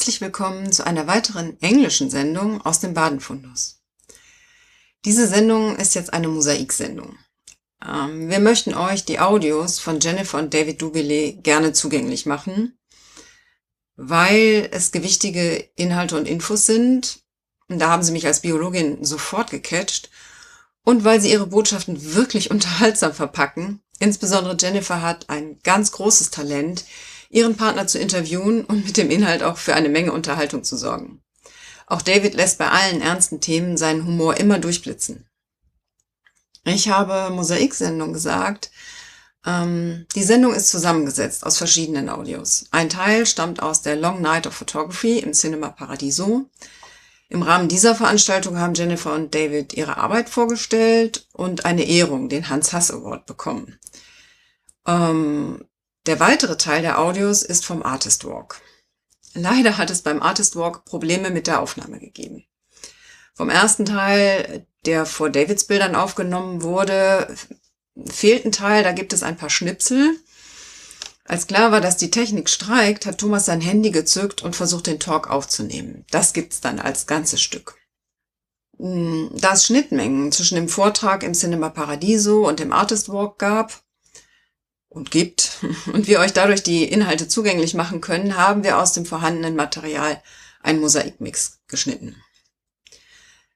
Herzlich willkommen zu einer weiteren englischen Sendung aus dem Baden-Fundus. Diese Sendung ist jetzt eine Mosaiksendung. Wir möchten euch die Audios von Jennifer und David Doubilet gerne zugänglich machen, weil es gewichtige Inhalte und Infos sind. Und da haben sie mich als Biologin sofort gecatcht. Und weil sie ihre Botschaften wirklich unterhaltsam verpacken. Insbesondere Jennifer hat ein ganz großes Talent, ihren Partner zu interviewen und mit dem Inhalt auch für eine Menge Unterhaltung zu sorgen. Auch David lässt bei allen ernsten Themen seinen Humor immer durchblitzen. Ich habe Mosaiksendung gesagt. Die Sendung ist zusammengesetzt aus verschiedenen Audios. Ein Teil stammt aus der Long Night of Photography im Cinema Paradiso. Im Rahmen dieser Veranstaltung haben Jennifer und David ihre Arbeit vorgestellt und eine Ehrung, den Hans-Hass Award, bekommen. Der weitere Teil der Audios ist vom Artist Walk. Leider hat es beim Artist Walk Probleme mit der Aufnahme gegeben. Vom ersten Teil, der vor Davids Bildern aufgenommen wurde, fehlt ein Teil, da gibt es ein paar Schnipsel. Als klar war, dass die Technik streikt, hat Thomas sein Handy gezückt und versucht, den Talk aufzunehmen. Das gibt's dann als ganzes Stück. Da es Schnittmengen zwischen dem Vortrag im Cinema Paradiso und dem Artist Walk gab und gibt und wir euch dadurch die Inhalte zugänglich machen können, haben wir aus dem vorhandenen Material einen Mosaikmix geschnitten.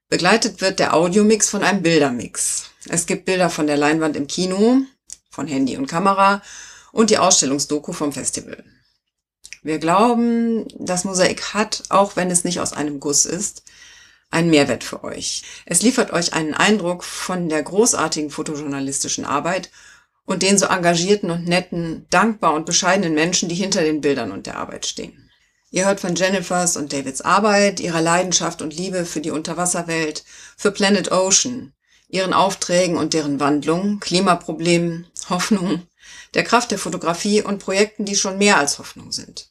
Begleitet wird der Audiomix von einem Bildermix. Es gibt Bilder von der Leinwand im Kino, von Handy und Kamera und die Ausstellungsdoku vom Festival. Wir glauben, das Mosaik hat, auch wenn es nicht aus einem Guss ist, einen Mehrwert für euch. Es liefert euch einen Eindruck von der großartigen fotojournalistischen Arbeit und den so engagierten und netten, dankbar und bescheidenen Menschen, die hinter den Bildern und der Arbeit stehen. Ihr hört von Jennifers und Davids Arbeit, ihrer Leidenschaft und Liebe für die Unterwasserwelt, für Planet Ocean, ihren Aufträgen und deren Wandlung, Klimaproblemen, Hoffnung, der Kraft der Fotografie und Projekten, die schon mehr als Hoffnung sind.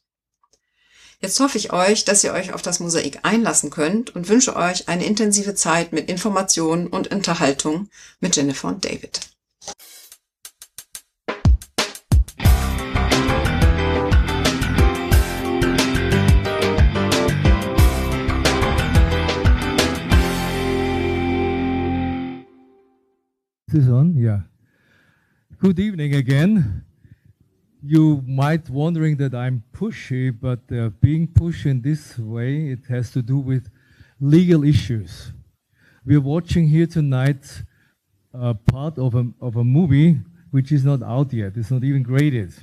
Jetzt hoffe ich euch, dass ihr euch auf das Mosaik einlassen könnt und wünsche euch eine intensive Zeit mit Informationen und Unterhaltung mit Jennifer und David. Is this on? Yeah. Good evening again. You might wondering that I'm pushy, but being pushy in this way, it has to do with legal issues. We're watching here tonight part of a movie which is not out yet. It's not even graded.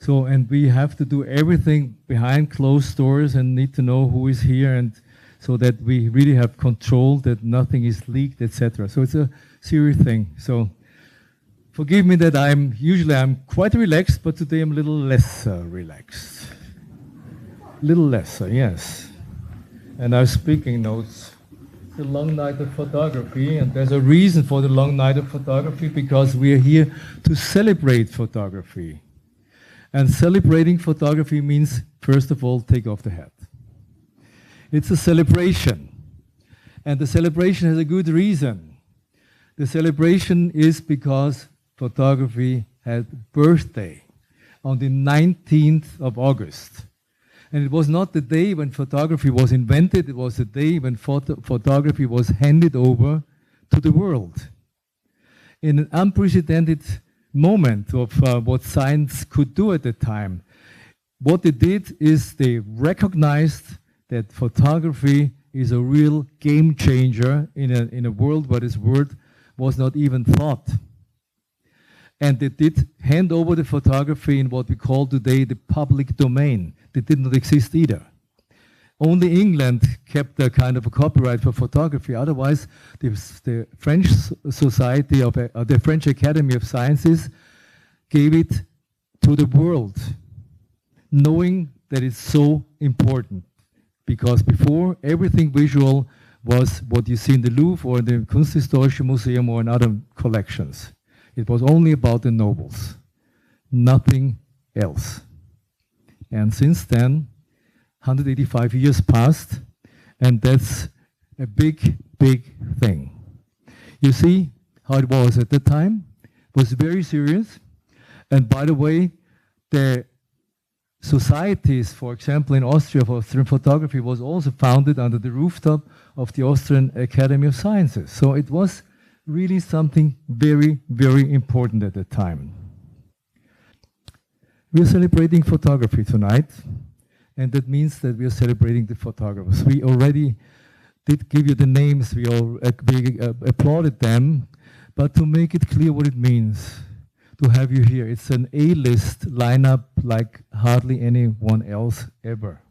So, and we have to do everything behind closed doors and need to know who is here, and so that we really have control that nothing is leaked, etc. So it's a serious thing. So forgive me that usually I'm quite relaxed, but today I'm a little less relaxed. Little lesser, yes. And our speaking notes, the long night of photography, and there's a reason for the long night of photography, because we are here to celebrate photography. And celebrating photography means, first of all, take off the hat. It's a celebration. And the celebration has a good reason. The celebration is because photography had birthday on the 19th of August. And it was not the day when photography was invented, it was the day when photography was handed over to the world. In an unprecedented moment of what science could do at the time, what they did is they recognized that photography is a real game changer in a world where this word was not even thought. And they did hand over the photography in what we call today the public domain. They did not exist either. Only England kept a kind of a copyright for photography. Otherwise, the French Society of the French Academy of Sciences gave it to the world, knowing that it's so important. Because before, everything visual was what you see in the Louvre or in the Kunsthistorische Museum or in other collections. It was only about the nobles, nothing else. And since then, 185 years passed, and that's a big, big thing. You see how it was at the time? It was very serious. And by the way, the societies, for example, in Austria, for Austrian photography, was also founded under the rooftop of the Austrian Academy of Sciences. So it was really something very, very important at the time. We're celebrating photography tonight, and that means that we are celebrating the photographers. We already did give you the names, we applauded them, but to make it clear what it means to have you here, it's an A-list lineup like hardly anyone else ever.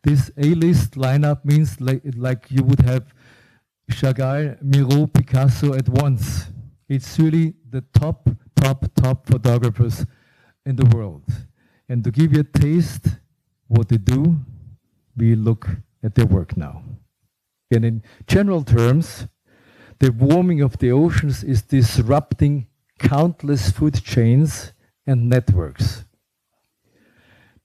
This A-list lineup means like you would have Chagall, Miro, Picasso at once. It's really the top photographers in the world. And to give you a taste what they do, we look at their work now. And in general terms, the warming of the oceans is disrupting countless food chains and networks.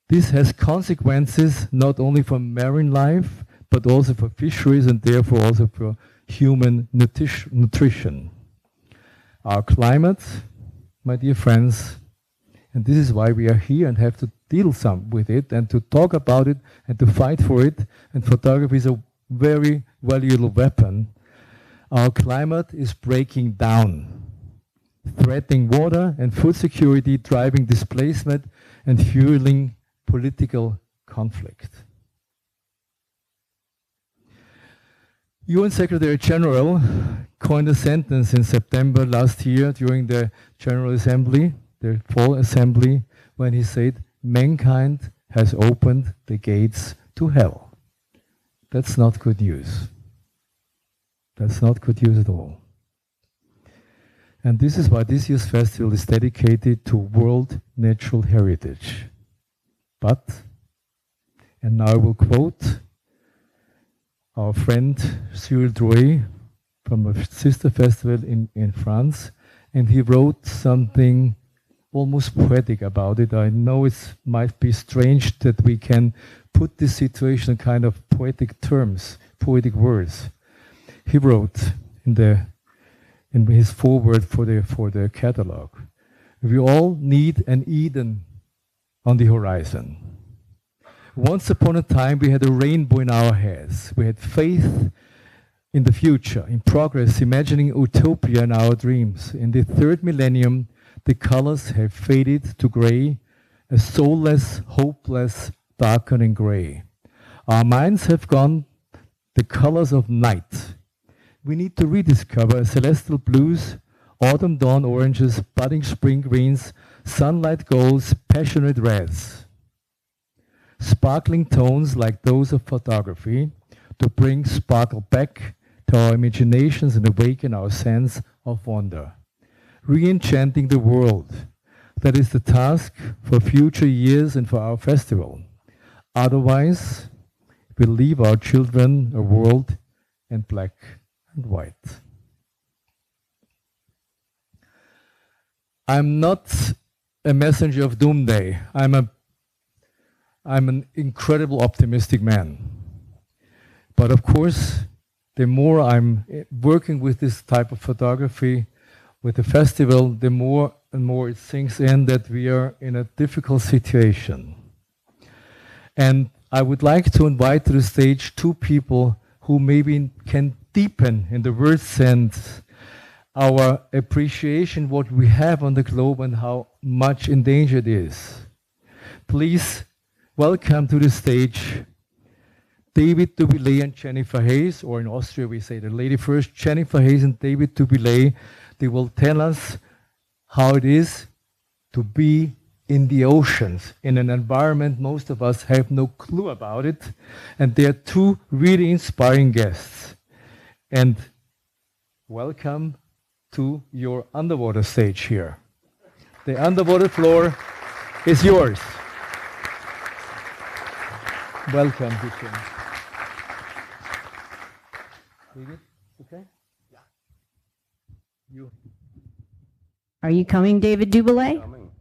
This has consequences not only for marine life, but also for fisheries and therefore also for human nutrition. Our climate, my dear friends, and this is why we are here and have to deal with it and to talk about it and to fight for it, and photography is a very valuable weapon. Our climate is breaking down, threatening water and food security, driving displacement and fueling political conflict. UN Secretary General coined a sentence in September last year during the General Assembly, the Fall Assembly, when he said, "Mankind has opened the gates to hell." That's not good news. That's not good news at all. And this is why this year's festival is dedicated to World Natural Heritage. But, and now I will quote our friend Cyril Drouet from a sister festival in France, and he wrote something almost poetic about it. I know it might be strange that we can put this situation in kind of poetic terms, poetic words. He wrote in his foreword for the catalog, "We all need an Eden on the horizon. Once upon a time, we had a rainbow in our heads. We had faith in the future, in progress, imagining utopia in our dreams. In the third millennium, the colors have faded to gray, a soulless, hopeless, darkening gray. Our minds have gone the colors of night. We need to rediscover celestial blues, autumn dawn oranges, budding spring greens, sunlight golds, passionate reds. Sparkling tones like those of photography to bring sparkle back to our imaginations and awaken our sense of wonder. Re-enchanting the world. That is the task for future years and for our festival. Otherwise, we'll leave our children a world in black and white." I'm not a messenger of doomsday. I'm an incredible optimistic man. But of course, the more I'm working with this type of photography, with the festival, the more and more it sinks in that we are in a difficult situation. And I would like to invite to the stage two people who maybe can deepen, in the word sense, our appreciation what we have on the globe and how much endangered it is. Please welcome to the stage David Doubilet and Jennifer Hayes, or in Austria we say the lady first, Jennifer Hayes and David Doubilet. They will tell us how it is to be in the oceans, in an environment most of us have no clue about it. And they are two really inspiring guests. And welcome to your underwater stage here. The underwater floor is yours. Welcome, Gacilly. David, okay? Yeah. You. Are you coming, David Doubilet? Coming.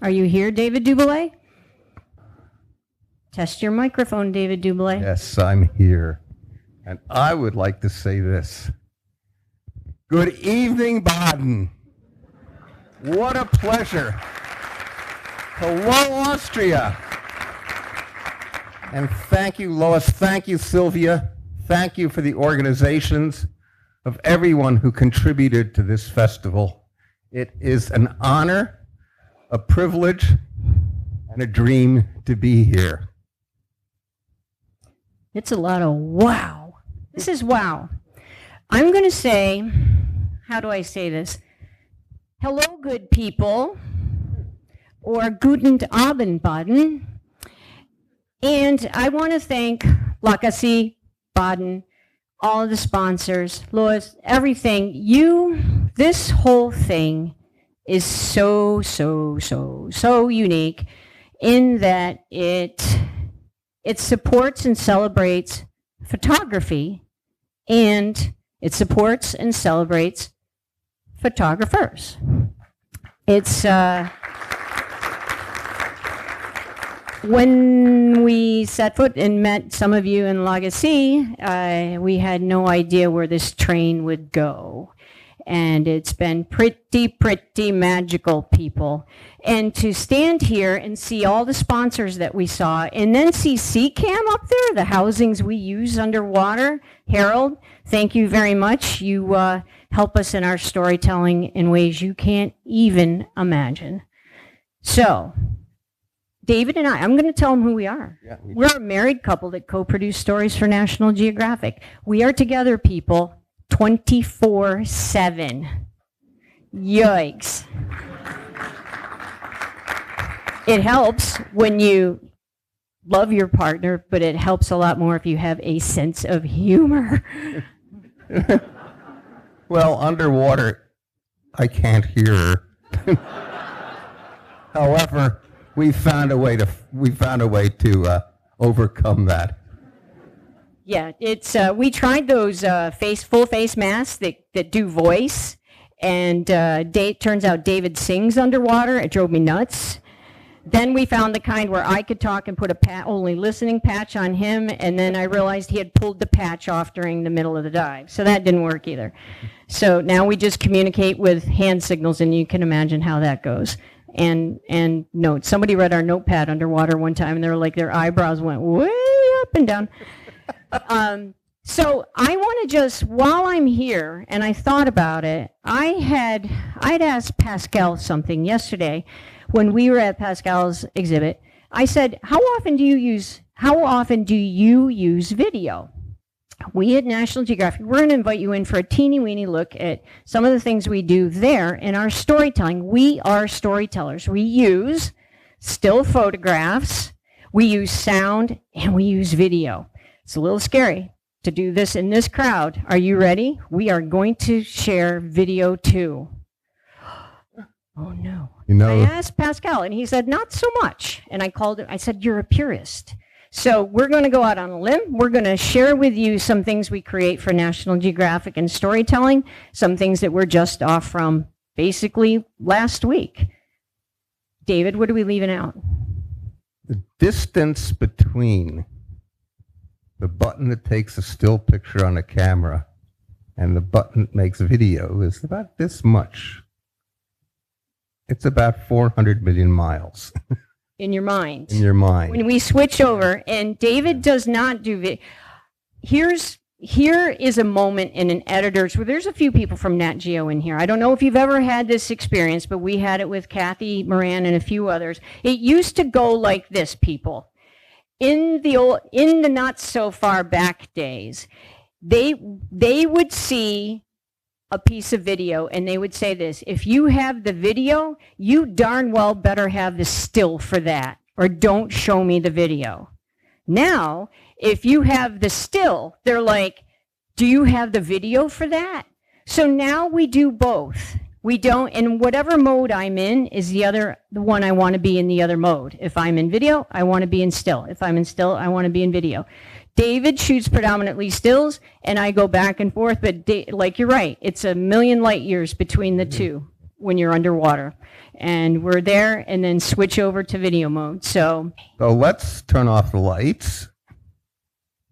Are you here, David Doubilet? Test your microphone, David Doubilet. Yes, I'm here. And I would like to say this. Good evening, Baden. What a pleasure Hello, Austria. And thank you, Lois. Thank you, Sylvia. Thank you for the organizations of everyone who contributed to this festival. It is an honor, a privilege, and a dream to be here. It's a lot of wow. This is wow. I'm going to say, how do I say this? Hello, good people, or Guten Abend, Baden. And I want to thank Gacilly, Baden, all of the sponsors, Lois, everything. This whole thing is so unique in that it supports and celebrates photography, and it supports and celebrates photographers. It's when we set foot and met some of you in Gacilly, we had no idea where this train would go. And it's been pretty magical, people. And to stand here and see all the sponsors that we saw, and then see CCAM up there, the housings we use underwater. Harold, thank you very much. You help us in our storytelling in ways you can't even imagine. So, David and I'm going to tell them who we are. Yeah, we're a married couple that co-produce stories for National Geographic. We are together, people, 24/7. Yikes. It helps when you love your partner, but it helps a lot more if you have a sense of humor. Well, underwater, I can't hear her. However, we found a way to overcome that. Yeah, it's we tried those full face masks that do voice, and turns out David sings underwater. It drove me nuts. Then we found the kind where I could talk and put a only listening patch on him, and then I realized he had pulled the patch off during the middle of the dive, so that didn't work either. So now we just communicate with hand signals, and you can imagine how that goes. And notes. Somebody read our notepad underwater one time, and they were like, their eyebrows went way up and down. So I want to just, while I'm here, and I thought about it, I'd asked Pascal something yesterday when we were at Pascal's exhibit. I said, how often do you use video? We at National Geographic, we're going to invite you in for a teeny-weeny look at some of the things we do there in our storytelling. We are storytellers. We use still photographs, we use sound, and we use video. It's a little scary to do this in this crowd. Are you ready? We are going to share video too. Oh no. I asked Pascal, and he said, not so much. And I called him, I said, you're a purist. So we're going to go out on a limb. We're going to share with you some things we create for National Geographic and storytelling, some things that we're just off from basically last week. David, what are we leaving out? The distance between the button that takes a still picture on a camera and the button that makes video is about this much. It's about 400 million miles. In your mind. In your mind. When we switch over, and David does not do video. Here is a moment in an editor's, where there's a few people from Nat Geo in here. I don't know if you've ever had this experience, but we had it with Kathy Moran and a few others. It used to go like this, people. In the not so far back days, they would see a piece of video and they would say this: if you have the video, you darn well better have the still for that, or don't show me the video. Now, if you have the still, they're like, do you have the video for that? So now we do both. We don't, and whatever mode I'm in is the one I want to be in the other mode. If I'm in video, I want to be in still. If I'm in still, I want to be in video. David shoots predominantly stills, and I go back and forth, but like you're right, it's a million light years between the two when you're underwater. And we're there, and then switch over to video mode. So let's turn off the lights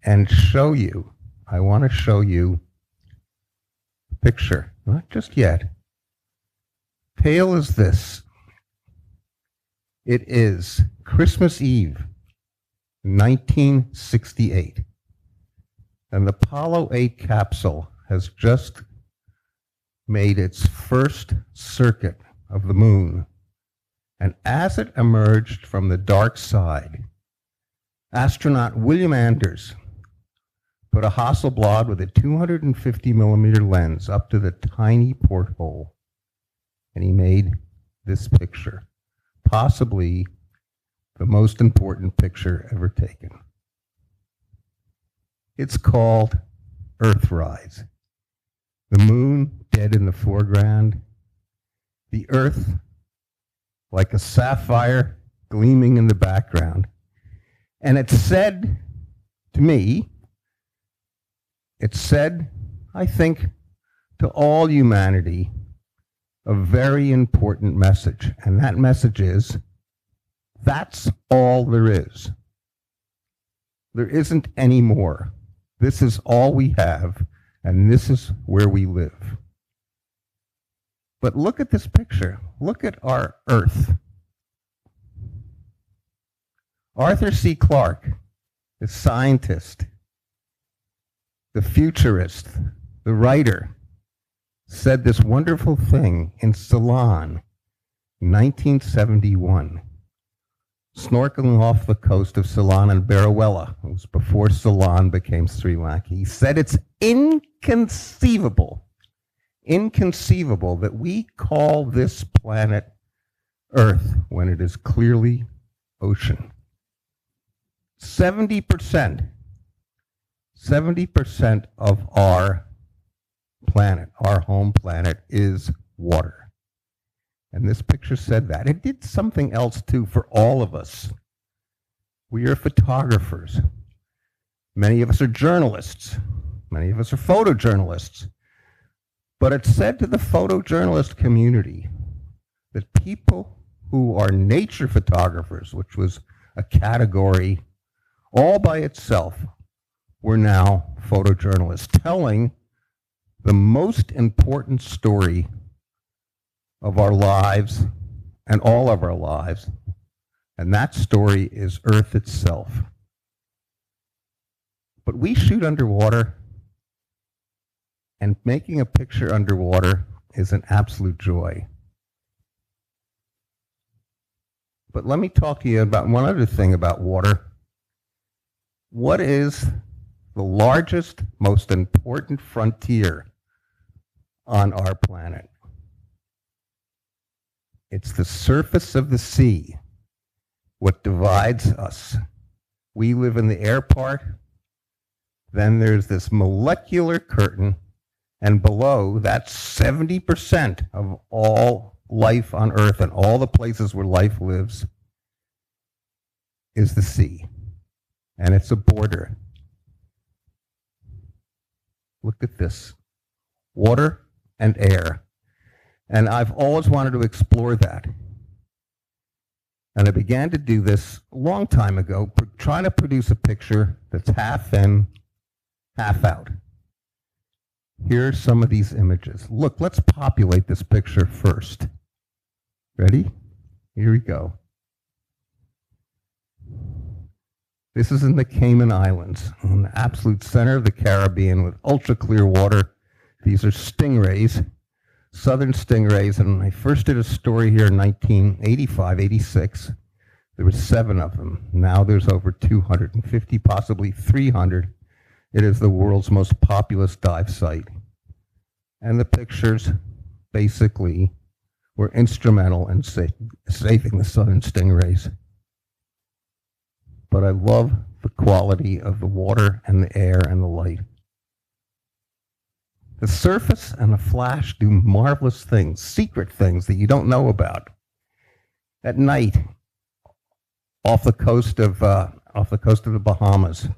and show you. I want to show you a picture. Not just yet. Tale is this. It is Christmas Eve, 1968, and the Apollo 8 capsule has just made its first circuit of the moon. And as it emerged from the dark side, astronaut William Anders put a Hasselblad with a 250 millimeter lens up to the tiny porthole, and he made this picture, possibly the most important picture ever taken. It's called Earthrise. The moon dead in the foreground, the earth like a sapphire gleaming in the background. And it said to me, it said, I think, to all humanity, a very important message. And that message is, that's all there is. There isn't any more. This is all we have, and this is where we live. But look at this picture. Look at our Earth. Arthur C. Clarke, the scientist, the futurist, the writer, said this wonderful thing in Ceylon, 1971, snorkeling off the coast of Ceylon and Barawella. It was before Ceylon became Sri Lanka. He said it's inconceivable that we call this planet Earth when it is clearly ocean. 70% of our planet, our home planet, is water. And this picture said that. It did something else too for all of us. We are photographers. Many of us are journalists. Many of us are photojournalists. But it said to the photojournalist community that people who are nature photographers, which was a category all by itself, were now photojournalists, telling the most important story of our lives and all of our lives, and that story is Earth itself. But we shoot underwater, and making a picture underwater is an absolute joy. But let me talk to you about one other thing about water. What is the largest, most important frontier on our planet? It's the surface of the sea, what divides us. We live in the air part, then there's this molecular curtain, and below, that's 70% of all life on Earth and all the places where life lives is the sea. And it's a border. Look at this. Water and air. And I've always wanted to explore that. And I began to do this a long time ago, trying to produce a picture that's half in, half out. Here are some of these images. Look, let's populate this picture first. Ready? Here we go. This is in the Cayman Islands, in the absolute center of the Caribbean with ultra clear water. These are stingrays, southern stingrays, and when I first did a story here in 1985, 86, there were 7 of them. Now there's over 250, possibly 300. It is the world's most populous dive site. And the pictures basically were instrumental in saving the southern stingrays. But I love the quality of the water and the air and the light. The surface and the flash do marvelous things, secret things that you don't know about. At night, off the coast of the Bahamas,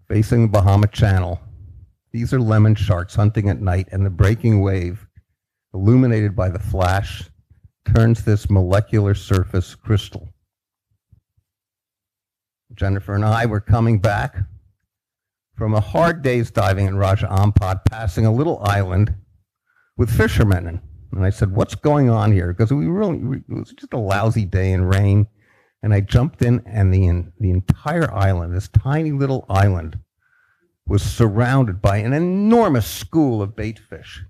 facing the Bahama Channel, these are lemon sharks hunting at night, and the breaking wave, illuminated by the flash, turns this molecular surface crystal. Jennifer and I were coming back from a hard day's diving in Raja Ampat, passing a little island with fishermen. And And I said, what's going on here? Because it was just a lousy day in rain. And I jumped in, and the entire island, this tiny little island, was surrounded by an enormous school of bait fish.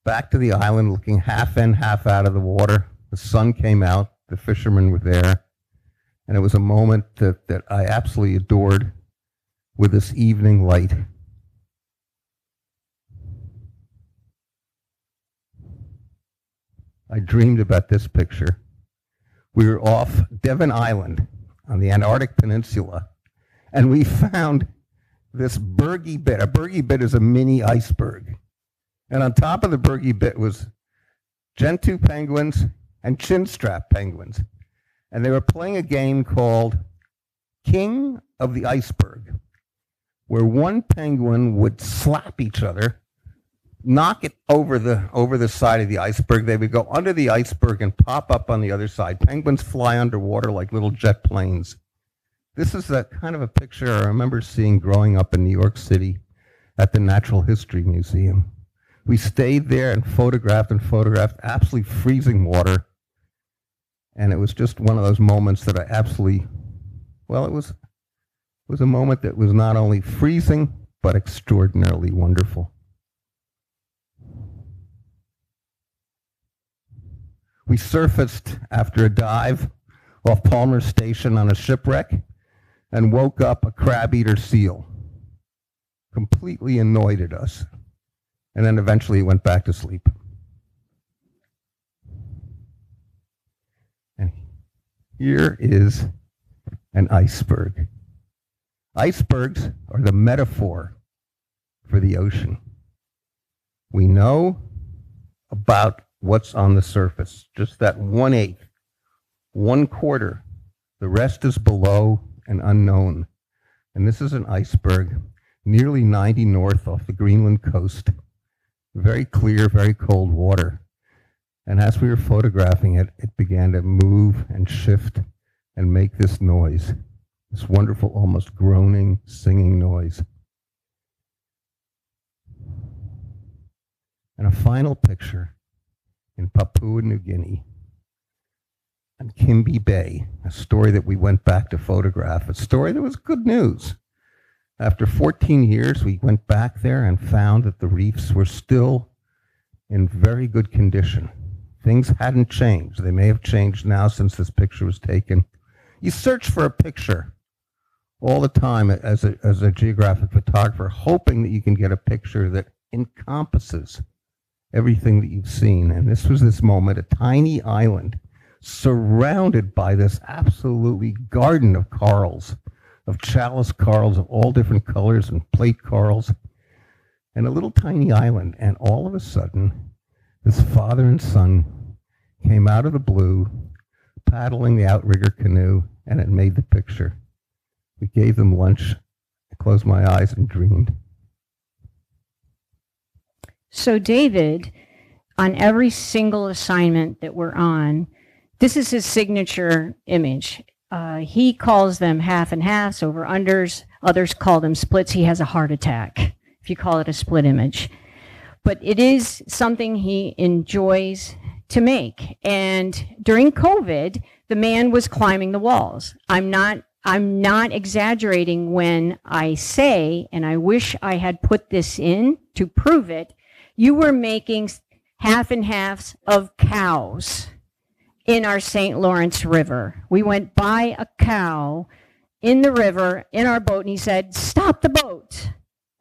Back to the island, looking half in, half out of the water. The sun came out, the fishermen were there, and it was a moment that I absolutely adored with this evening light. I dreamed about this picture. We were off Devon Island on the Antarctic Peninsula, and we found this bergy bit. A bergy bit is a mini iceberg. And on top of the bergy bit was gentoo penguins and chinstrap penguins. And they were playing a game called King of the Iceberg, where one penguin would slap each other, knock it over the side of the iceberg. They would go under the iceberg and pop up on the other side. Penguins fly underwater like little jet planes. This is a kind of a picture I remember seeing growing up in New York City at the Natural History Museum. We stayed there and photographed absolutely freezing water. And it was just one of those moments that I absolutely, well, it was a moment that was not only freezing, but extraordinarily wonderful. We surfaced after a dive off Palmer Station on a shipwreck and woke up a crab-eater seal. Completely annoyed at us. And then eventually went back to sleep. And here is an iceberg. Icebergs are the metaphor for the ocean. We know about what's on the surface, just that 1/8, 1/4. The rest is below and unknown. And this is an iceberg nearly 90 north off the Greenland coast. Very clear, very cold water. And as we were photographing it, it began to move and shift and make this noise, this wonderful, almost groaning, singing noise. And a final picture in Papua New Guinea, on Kimby Bay, a story that we went back to photograph, a story that was good news. After 14 years, we went back there and found that the reefs were still in very good condition. Things hadn't changed. They may have changed now since this picture was taken. You search for a picture all the time as a geographic photographer, hoping that you can get a picture that encompasses everything that you've seen. And this was this moment, a tiny island surrounded by this absolutely garden of corals, of chalice corals of all different colors and plate corals, and a little tiny island. And all of a sudden, this father and son came out of the blue, paddling the outrigger canoe, and it made the picture. We gave them lunch. I closed my eyes and dreamed. So David, on every single assignment that we're on, this is his signature image. He calls them half and halves, over unders. Others call them splits. He has a heart attack if you call it a split image. But it is something he enjoys to make. And during COVID, the man was climbing the walls. I'm not exaggerating when I say, and I wish I had put this in to prove it, you were making half and halves of cows in our St. Lawrence River. We went by a cow in the river in our boat, and he said, "Stop the boat."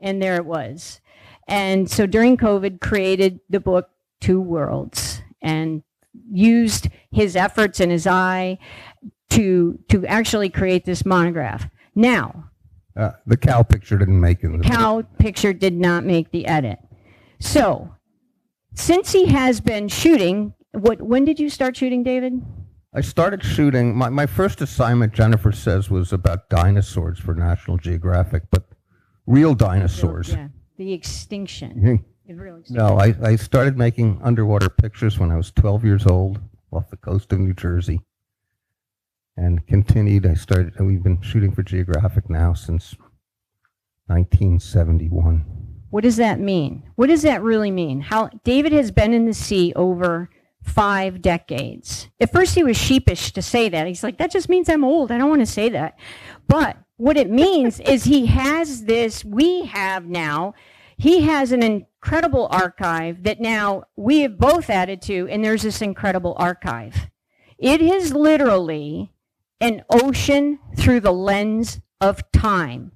And there it was. And so during COVID, created the book Two Worlds and used his efforts and his eye to actually create this monograph. Now, the cow picture didn't make it. The cow picture did not make the edit. So, since he has been shooting, when did you start shooting, David? I started shooting, my first assignment, Jennifer says, was about dinosaurs for National Geographic, but real dinosaurs. Yeah, the extinction. No, I started making underwater pictures when I was 12 years old off the coast of New Jersey, and continued. We've been shooting for Geographic now since 1971. What does that mean? What does that really mean? How David has been in the sea over 5 decades. At first he was sheepish to say that. He's like, that just means I'm old. I don't want to say that. But what it means is he has this, he has an incredible archive that now we have both added to, and there's this incredible archive. It is literally an ocean through the lens of time.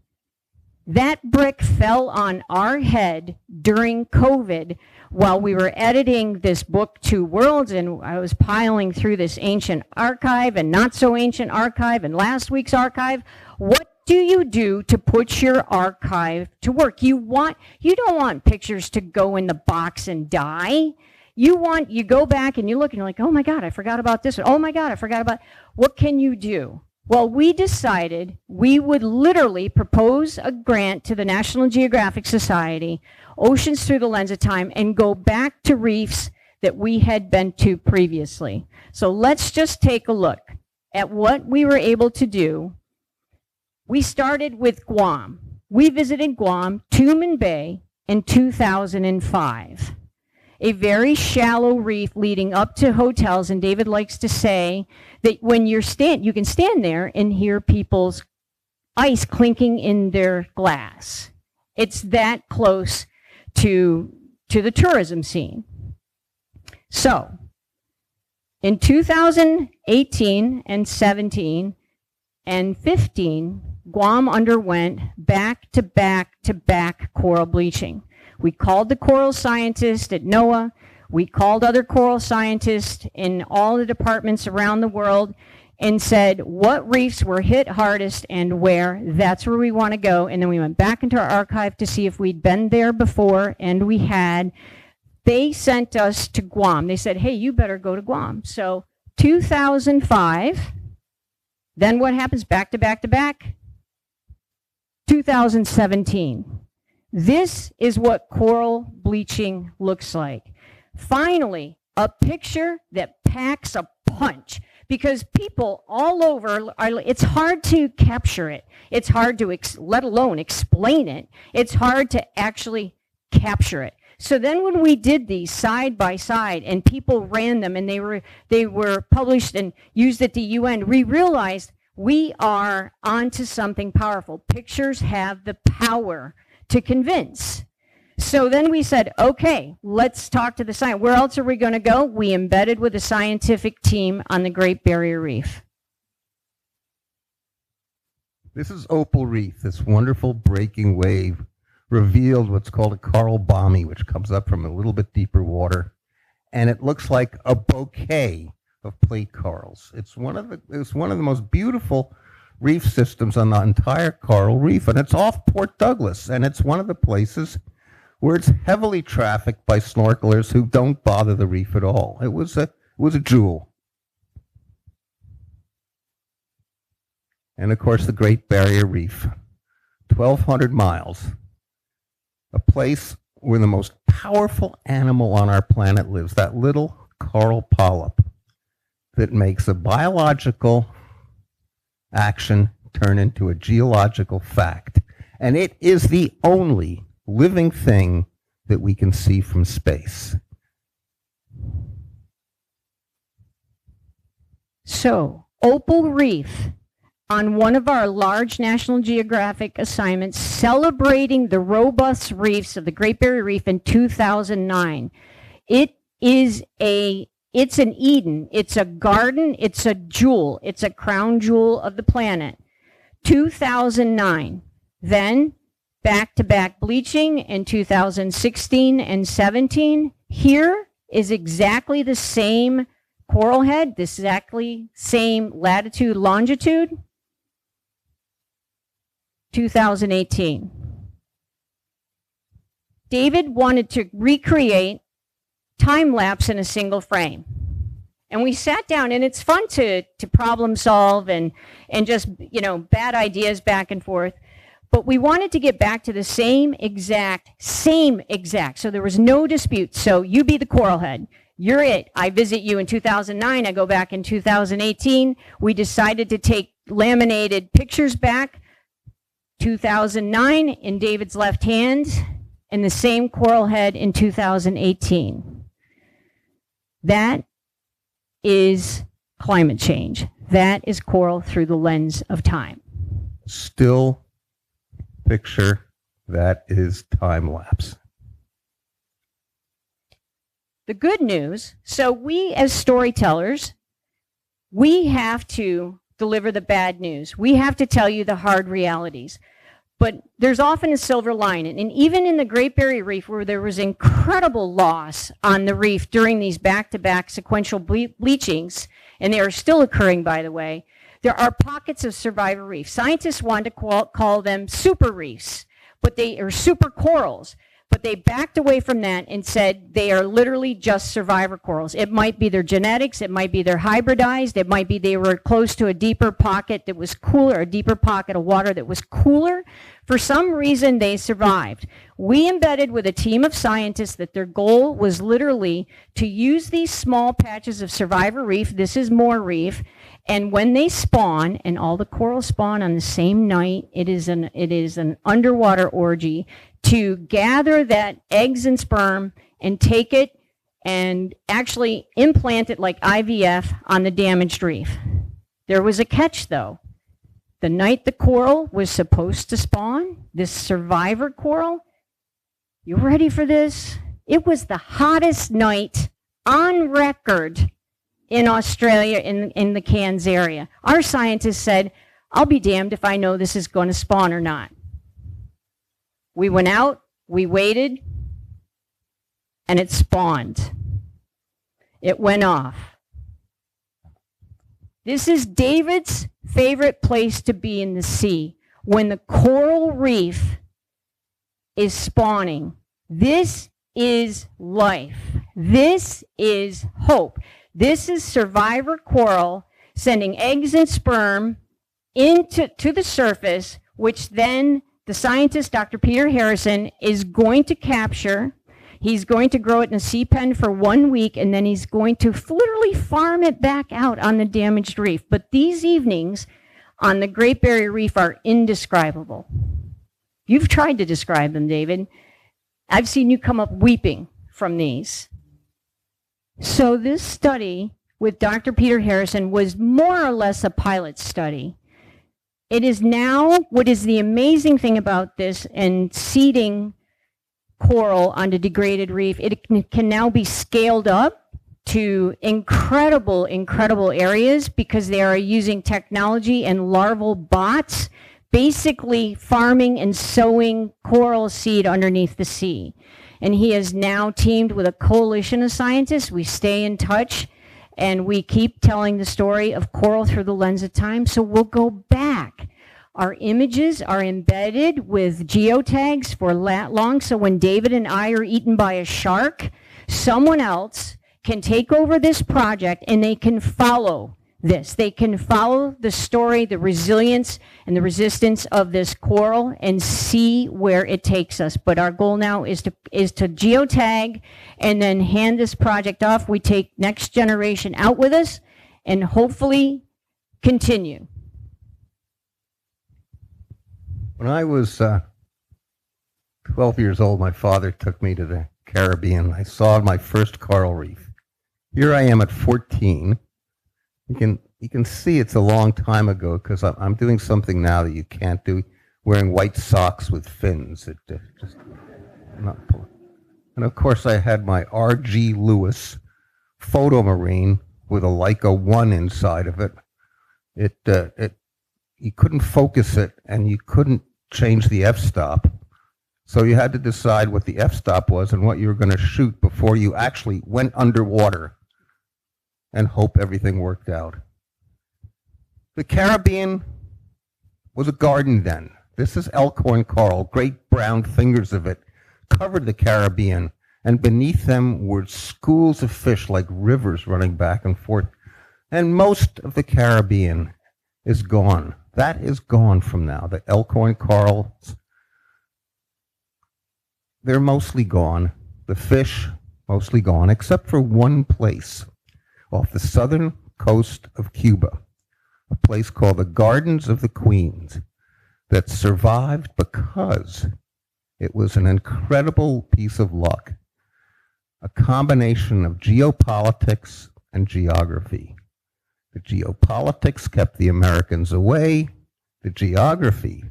That brick fell on our head during COVID while we were editing this book, Two Worlds, and I was piling through this ancient archive and not so ancient archive and last week's archive. What do you do to put your archive to work? You don't want pictures to go in the box and die. You go back and you look and you're like, oh my God, I forgot about this. Oh my God, I forgot about, what can you do? Well, we decided we would literally propose a grant to the National Geographic Society, Oceans Through the Lens of Time, and go back to reefs that we had been to previously. So let's just take a look at what we were able to do. We started with Guam. We visited Guam, Tumen Bay, in 2005. A very shallow reef leading up to hotels, and David likes to say that when you can stand there and hear people's ice clinking in their glass. It's that close to the tourism scene. So, in 2018 and 17 and 15, Guam underwent back-to-back-to-back coral bleaching. We called the coral scientists at NOAA. We called other coral scientists in all the departments around the world and said what reefs were hit hardest and where. That's where we want to go. And then we went back into our archive to see if we'd been there before, and we had. They sent us to Guam. They said, hey, you better go to Guam. So 2005, then what happens? Back to back to back. 2017. This is what coral bleaching looks like. Finally, a picture that packs a punch, because people all over it's hard to capture it. It's hard to, let alone explain it. It's hard to actually capture it. So then when we did these side by side and people ran them and they were published and used at the UN, we realized we are onto something powerful. Pictures have the power to convince. So then we said, okay, let's talk to the science. Where else are we going to go? We embedded with a scientific team on the Great Barrier Reef. This is Opal Reef, this wonderful breaking wave revealed what's called a coral bommy, which comes up from a little bit deeper water. And it looks like a bouquet of plate corals. It's one of the most beautiful reef systems on the entire coral reef, and it's off Port Douglas, and it's one of the places where it's heavily trafficked by snorkelers who don't bother the reef at all. It was a jewel. And of course, the Great Barrier Reef, 1,200 miles, a place where the most powerful animal on our planet lives, that little coral polyp that makes a biological action turn into a geological fact. And it is the only living thing that we can see from space. So, Opal Reef, on one of our large National Geographic assignments, celebrating the robust reefs of the Great Barrier Reef in 2009. It's an Eden, it's a garden, it's a jewel, it's a crown jewel of the planet. 2009. Then, back-to-back bleaching in 2016 and 17. Here is exactly the same coral head, this exactly same latitude, longitude. 2018. David wanted to recreate time lapse in a single frame. And we sat down, and it's fun to problem solve and just, bad ideas back and forth. But we wanted to get back to the same exact. So there was no dispute. So you be the coral head. You're it. I visit you in 2009. I go back in 2018. We decided to take laminated pictures back. 2009 in David's left hand. and the same coral head in 2018. That is climate change. That is coral through the lens of time. Still picture, that is time lapse. The good news, so we as storytellers, we have to deliver the bad news. We have to tell you the hard realities. But there's often a silver lining. And even in the Great Barrier Reef, where there was incredible loss on the reef during these back-to-back sequential bleachings, and they are still occurring, by the way, there are pockets of survivor reef. Scientists want to call them super reefs, but they are super corals. But they backed away from that and said they are literally just survivor corals. It might be their genetics, it might be they're hybridized, it might be they were close to a deeper pocket that was cooler, a deeper pocket of water that was cooler. For some reason, they survived. We embedded with a team of scientists that their goal was literally to use these small patches of survivor reef, this is more reef, and when they spawn, and all the corals spawn on the same night, it is an underwater orgy, to gather that eggs and sperm and take it and actually implant it like IVF on the damaged reef. There was a catch, though. The night the coral was supposed to spawn, this survivor coral, you ready for this? It was the hottest night on record in Australia, in the Cairns area. Our scientists said, I'll be damned if I know this is going to spawn or not. We went out, we waited, and it spawned. It went off. This is David's favorite place to be in the sea, when the coral reef is spawning. This is life. This is hope. This is survivor coral sending eggs and sperm to the surface, which then the scientist, Dr. Peter Harrison, is going to capture. He's going to grow it in a sea pen for 1 week, and then he's going to literally farm it back out on the damaged reef. But these evenings on the Great Barrier Reef are indescribable. You've tried to describe them, David. I've seen you come up weeping from these. So this study with Dr. Peter Harrison was more or less a pilot study. It is now, what is the amazing thing about this and seeding coral on the degraded reef, it can now be scaled up to incredible, incredible areas because they are using technology and larval bots, basically farming and sowing coral seed underneath the sea. And he has now teamed with a coalition of scientists. We stay in touch. And we keep telling the story of coral through the lens of time, so we'll go back. Our images are embedded with geotags for long, so when David and I are eaten by a shark, someone else can take over this project and they can follow this. They can follow the story, the resilience, and the resistance of this coral and see where it takes us. But our goal now is to geotag and then hand this project off. We take next generation out with us and hopefully continue. When I was 12 years old, my father took me to the Caribbean. I saw my first coral reef. Here I am at 14. You can see it's a long time ago because I'm doing something now that you can't do, wearing white socks with fins. And of course I had my R.G. Lewis photomarine with a Leica 1 inside of it. You couldn't focus it and you couldn't change the f-stop. So you had to decide what the f-stop was and what you were going to shoot before you actually went underwater and hope everything worked out. The Caribbean was a garden then. This is elkhorn coral, great brown fingers of it, covered the Caribbean, and beneath them were schools of fish like rivers running back and forth. And most of the Caribbean is gone. That is gone from now. The elkhorn corals, they're mostly gone. The fish, mostly gone, except for one place off the southern coast of Cuba, a place called the Gardens of the Queens that survived because It was an incredible piece of luck, a combination of geopolitics and geography. The geopolitics kept the Americans away, the geography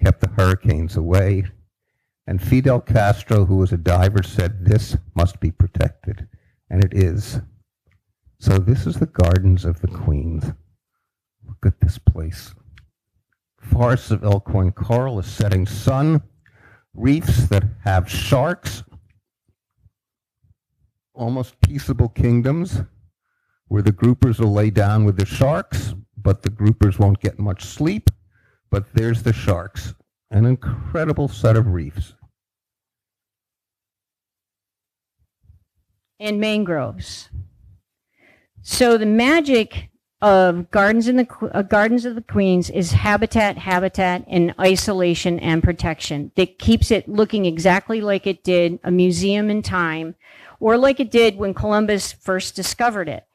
kept the hurricanes away, and Fidel Castro, who was a diver, said this must be protected, and it is. So this is the Gardens of the Queens. Look at this place. Forests of Elkhorn coral, a setting sun, reefs that have sharks, almost peaceable kingdoms, where the groupers will lay down with the sharks, but the groupers won't get much sleep. But there's the sharks, an incredible set of reefs. And mangroves. So the magic of Gardens of the Queens is habitat, and isolation and protection that keeps it looking exactly like it did a museum in time, or like it did when Columbus first discovered it.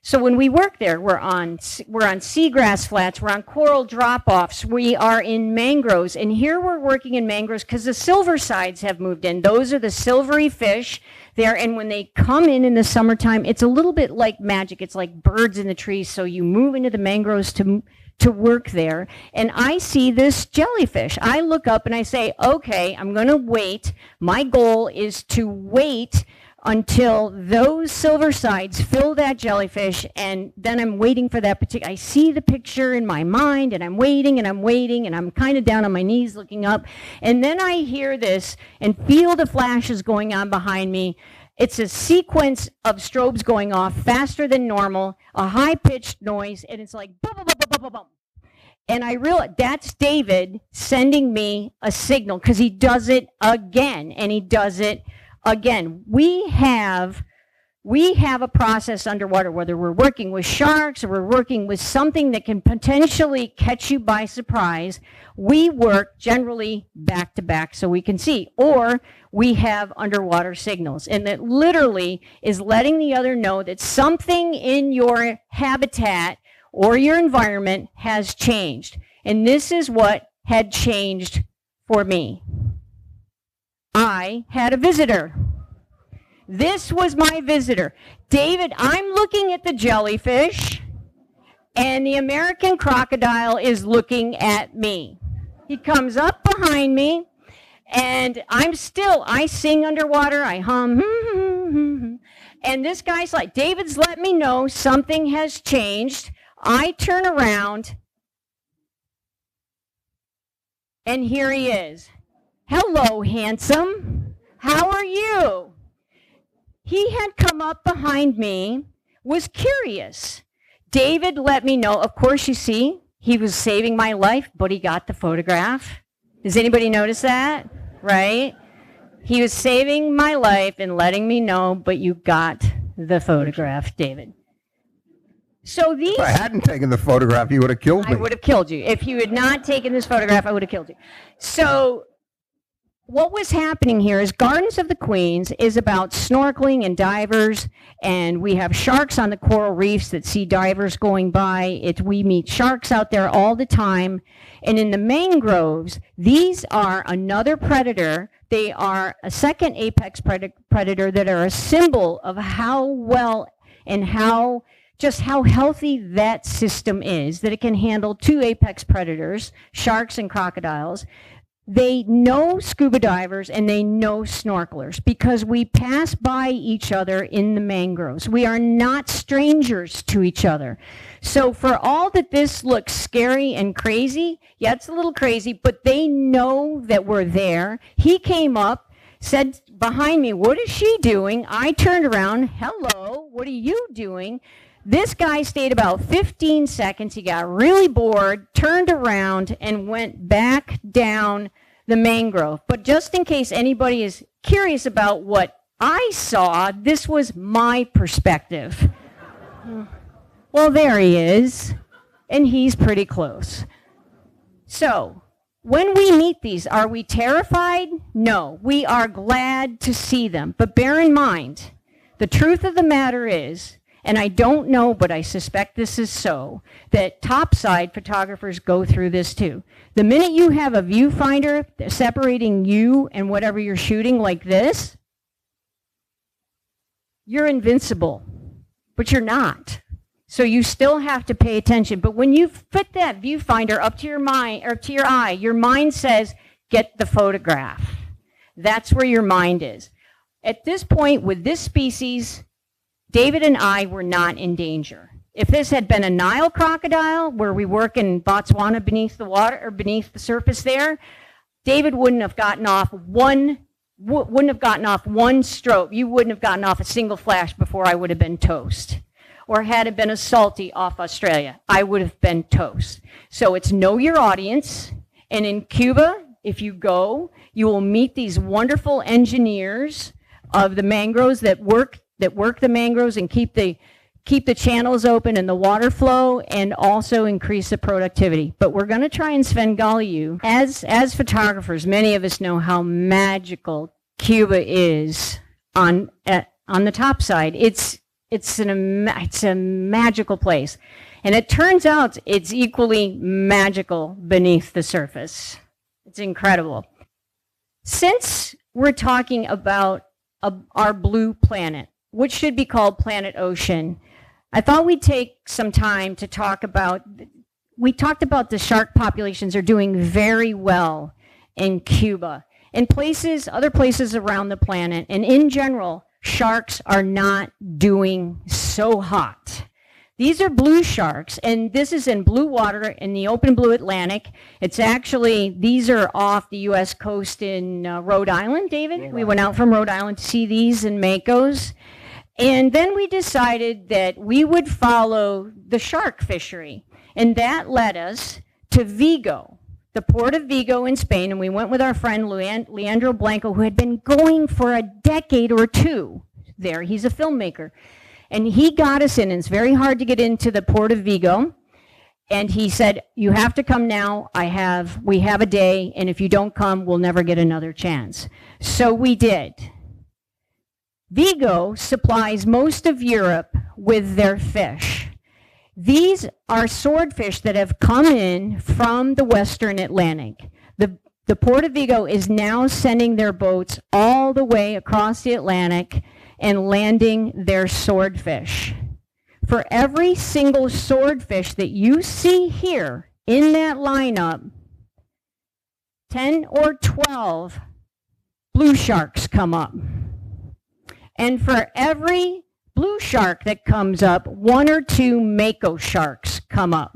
So when we work there, we're on seagrass flats, we're on coral drop-offs, we are in mangroves, and here we're working in mangroves because the silver sides have moved in. Those are the silvery fish there, and when they come in the summertime, it's a little bit like magic. It's like birds in the trees, so you move into the mangroves to work there, and I see this jellyfish. I look up and I say, okay, I'm going to wait. My goal is to wait until those silver sides fill that jellyfish, and then I'm waiting for that particular, I see the picture in my mind, and I'm waiting, and I'm kind of down on my knees looking up, and then I hear this and feel the flashes going on behind me. It's a sequence of strobes going off faster than normal, a high-pitched noise, and it's like bum, bum, bum, bum, bum, bum. And I realize that's David sending me a signal, because he does it again, and he does it again. We have a process underwater, whether we're working with sharks or we're working with something that can potentially catch you by surprise. We work generally back to back so we can see, or we have underwater signals, and that literally is letting the other know that something in your habitat or your environment has changed. And this is what had changed for me. I had a visitor. This was my visitor. David, I'm looking at the jellyfish, and the American crocodile is looking at me. He comes up behind me, and I sing underwater, I hum, and this guy's like, David's let me know something has changed. I turn around, and here he is. Hello, handsome. How are you? He had come up behind me, was curious. David let me know. Of course, you see, he was saving my life, but he got the photograph. Does anybody notice that? Right? He was saving my life and letting me know, but you got the photograph, David. So these... If I hadn't taken the photograph, you would have killed me. I would have killed you. If you had not taken this photograph, I would have killed you. So what was happening here is Gardens of the Queens is about snorkeling and divers, and we have sharks on the coral reefs that see divers going by. We meet sharks out there all the time. And in the mangroves, these are another predator. They are a second apex predator that are a symbol of how well and how healthy that system is, that it can handle two apex predators, sharks and crocodiles. They know scuba divers and they know snorkelers because we pass by each other in the mangroves. We are not strangers to each other. So for all that this looks scary and crazy, yeah, it's a little crazy, but they know that we're there. He came up, said behind me, what is she doing? I turned around, hello, what are you doing? This guy stayed about 15 seconds. He got really bored, turned around, and went back down the mangrove. But just in case anybody is curious about what I saw, this was my perspective. Well, there he is, and he's pretty close. So, when we meet these, are we terrified? No, we are glad to see them. But bear in mind, the truth of the matter is, and I don't know, but I suspect this is so, that topside photographers go through this too. The minute you have a viewfinder separating you and whatever you're shooting like this, you're invincible, but you're not. So you still have to pay attention. But when you fit that viewfinder up to your mind or to your eye, your mind says, get the photograph. That's where your mind is. At this point, with this species, David and I were not in danger. If this had been a Nile crocodile, where we work in Botswana beneath the water or beneath the surface there, David wouldn't have gotten off one stroke. You wouldn't have gotten off a single flash before I would have been toast. Or had it been a salty off Australia, I would have been toast. So it's know your audience. And in Cuba, if you go, you will meet these wonderful engineers of the mangroves that work the mangroves and keep the channels open and the water flow, and also increase the productivity. But we're going to try and Svengali you. As photographers, many of us know how magical Cuba is on the top side. It's a magical place, and it turns out it's equally magical beneath the surface. It's incredible. Since we're talking about our blue planet, which should be called Planet Ocean, I thought we'd take some time to talk about, we talked about the shark populations are doing very well in Cuba, in other places around the planet, and in general, sharks are not doing so hot. These are blue sharks, and this is in blue water in the open blue Atlantic. It's actually, these are off the U.S. coast in Rhode Island, David. We went out from Rhode Island to see these in Makos. And then we decided that we would follow the shark fishery. And that led us to Vigo, the port of Vigo in Spain. And we went with our friend Leandro Blanco, who had been going for a decade or two there. He's a filmmaker. And he got us in, and it's very hard to get into the port of Vigo. And he said, you have to come now. We have a day, and if you don't come, we'll never get another chance. So we did. Vigo supplies most of Europe with their fish. These are swordfish that have come in from the Western Atlantic. The Port of Vigo is now sending their boats all the way across the Atlantic and landing their swordfish. For every single swordfish that you see here in that lineup, 10 or 12 blue sharks come up. And for every blue shark that comes up, 1 or 2 mako sharks come up.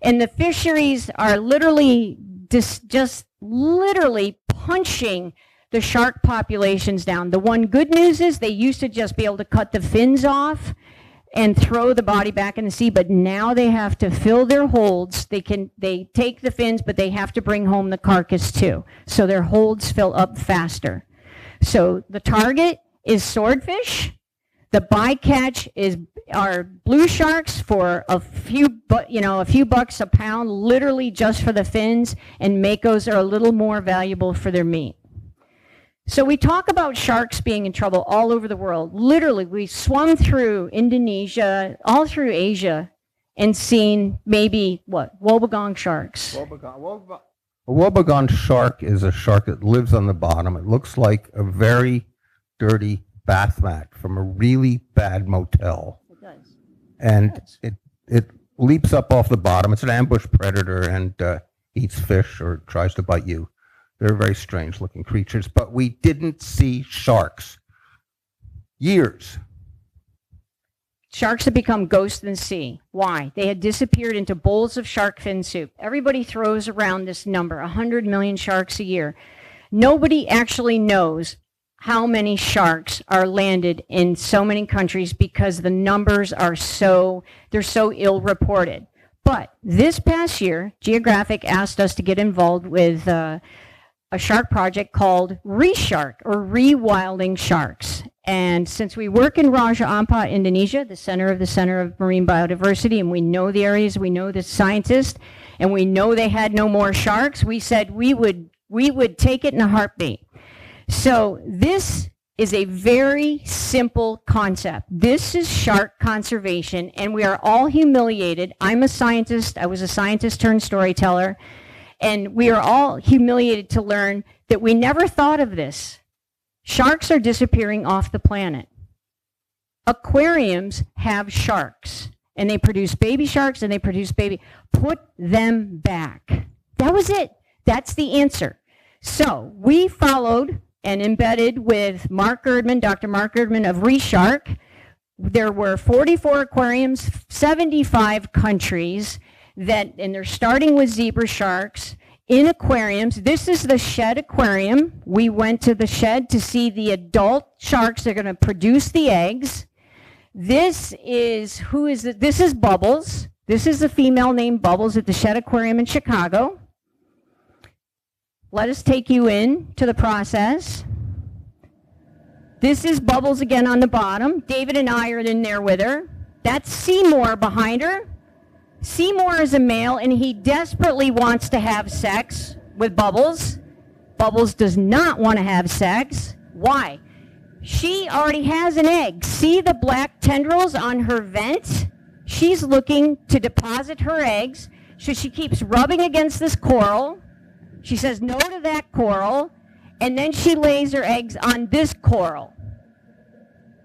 And the fisheries are literally just literally punching the shark populations down. The one good news is they used to just be able to cut the fins off and throw the body back in the sea, but now they have to fill their holds. They take the fins, but they have to bring home the carcass too. So their holds fill up faster. So the target is swordfish. The bycatch are blue sharks for a few bucks a pound, literally just for the fins, and makos are a little more valuable for their meat. So we talk about sharks being in trouble all over the world. Literally, we swum through Indonesia, all through Asia, and seen maybe, wobbegong sharks. A wobbegong shark is a shark that lives on the bottom. It looks like a very dirty bath mat from a really bad motel. It does. And it leaps up off the bottom. It's an ambush predator and eats fish or tries to bite you. They're very strange looking creatures, but we didn't see sharks. Years. Sharks have become ghosts in the sea. Why? They had disappeared into bowls of shark fin soup. Everybody throws around this number, 100 million sharks a year. Nobody actually knows how many sharks are landed in so many countries because the numbers are they're so ill-reported. But this past year, Geographic asked us to get involved with a shark project called Reshark, or Rewilding Sharks. And since we work in Raja Ampat, Indonesia, the Center of Marine Biodiversity, and we know the areas, we know the scientists, and we know they had no more sharks, we said we would take it in a heartbeat. So this is a very simple concept. This is shark conservation, and we are all humiliated. I'm a scientist. I was a scientist turned storyteller, and we are all humiliated to learn that we never thought of this. Sharks are disappearing off the planet. Aquariums have sharks, and they produce baby sharks, and they produce baby. Put them back. That was it. That's the answer. So we followed and embedded with Mark Erdman, Dr. Mark Erdman of ReShark. There were 44 aquariums, 75 countries, and they're starting with zebra sharks in aquariums. This is the shed aquarium. We went to the shed to see the adult sharks. They're going to produce the eggs. This is This is Bubbles. This is a female named Bubbles at the Shed Aquarium in Chicago. Let us take you in to the process. This is Bubbles again on the bottom. David and I are in there with her. That's Seymour behind her. Seymour is a male, and he desperately wants to have sex with Bubbles. Bubbles does not want to have sex. Why? She already has an egg. See the black tendrils on her vent? She's looking to deposit her eggs, so she keeps rubbing against this coral. She says no to that coral, and then she lays her eggs on this coral.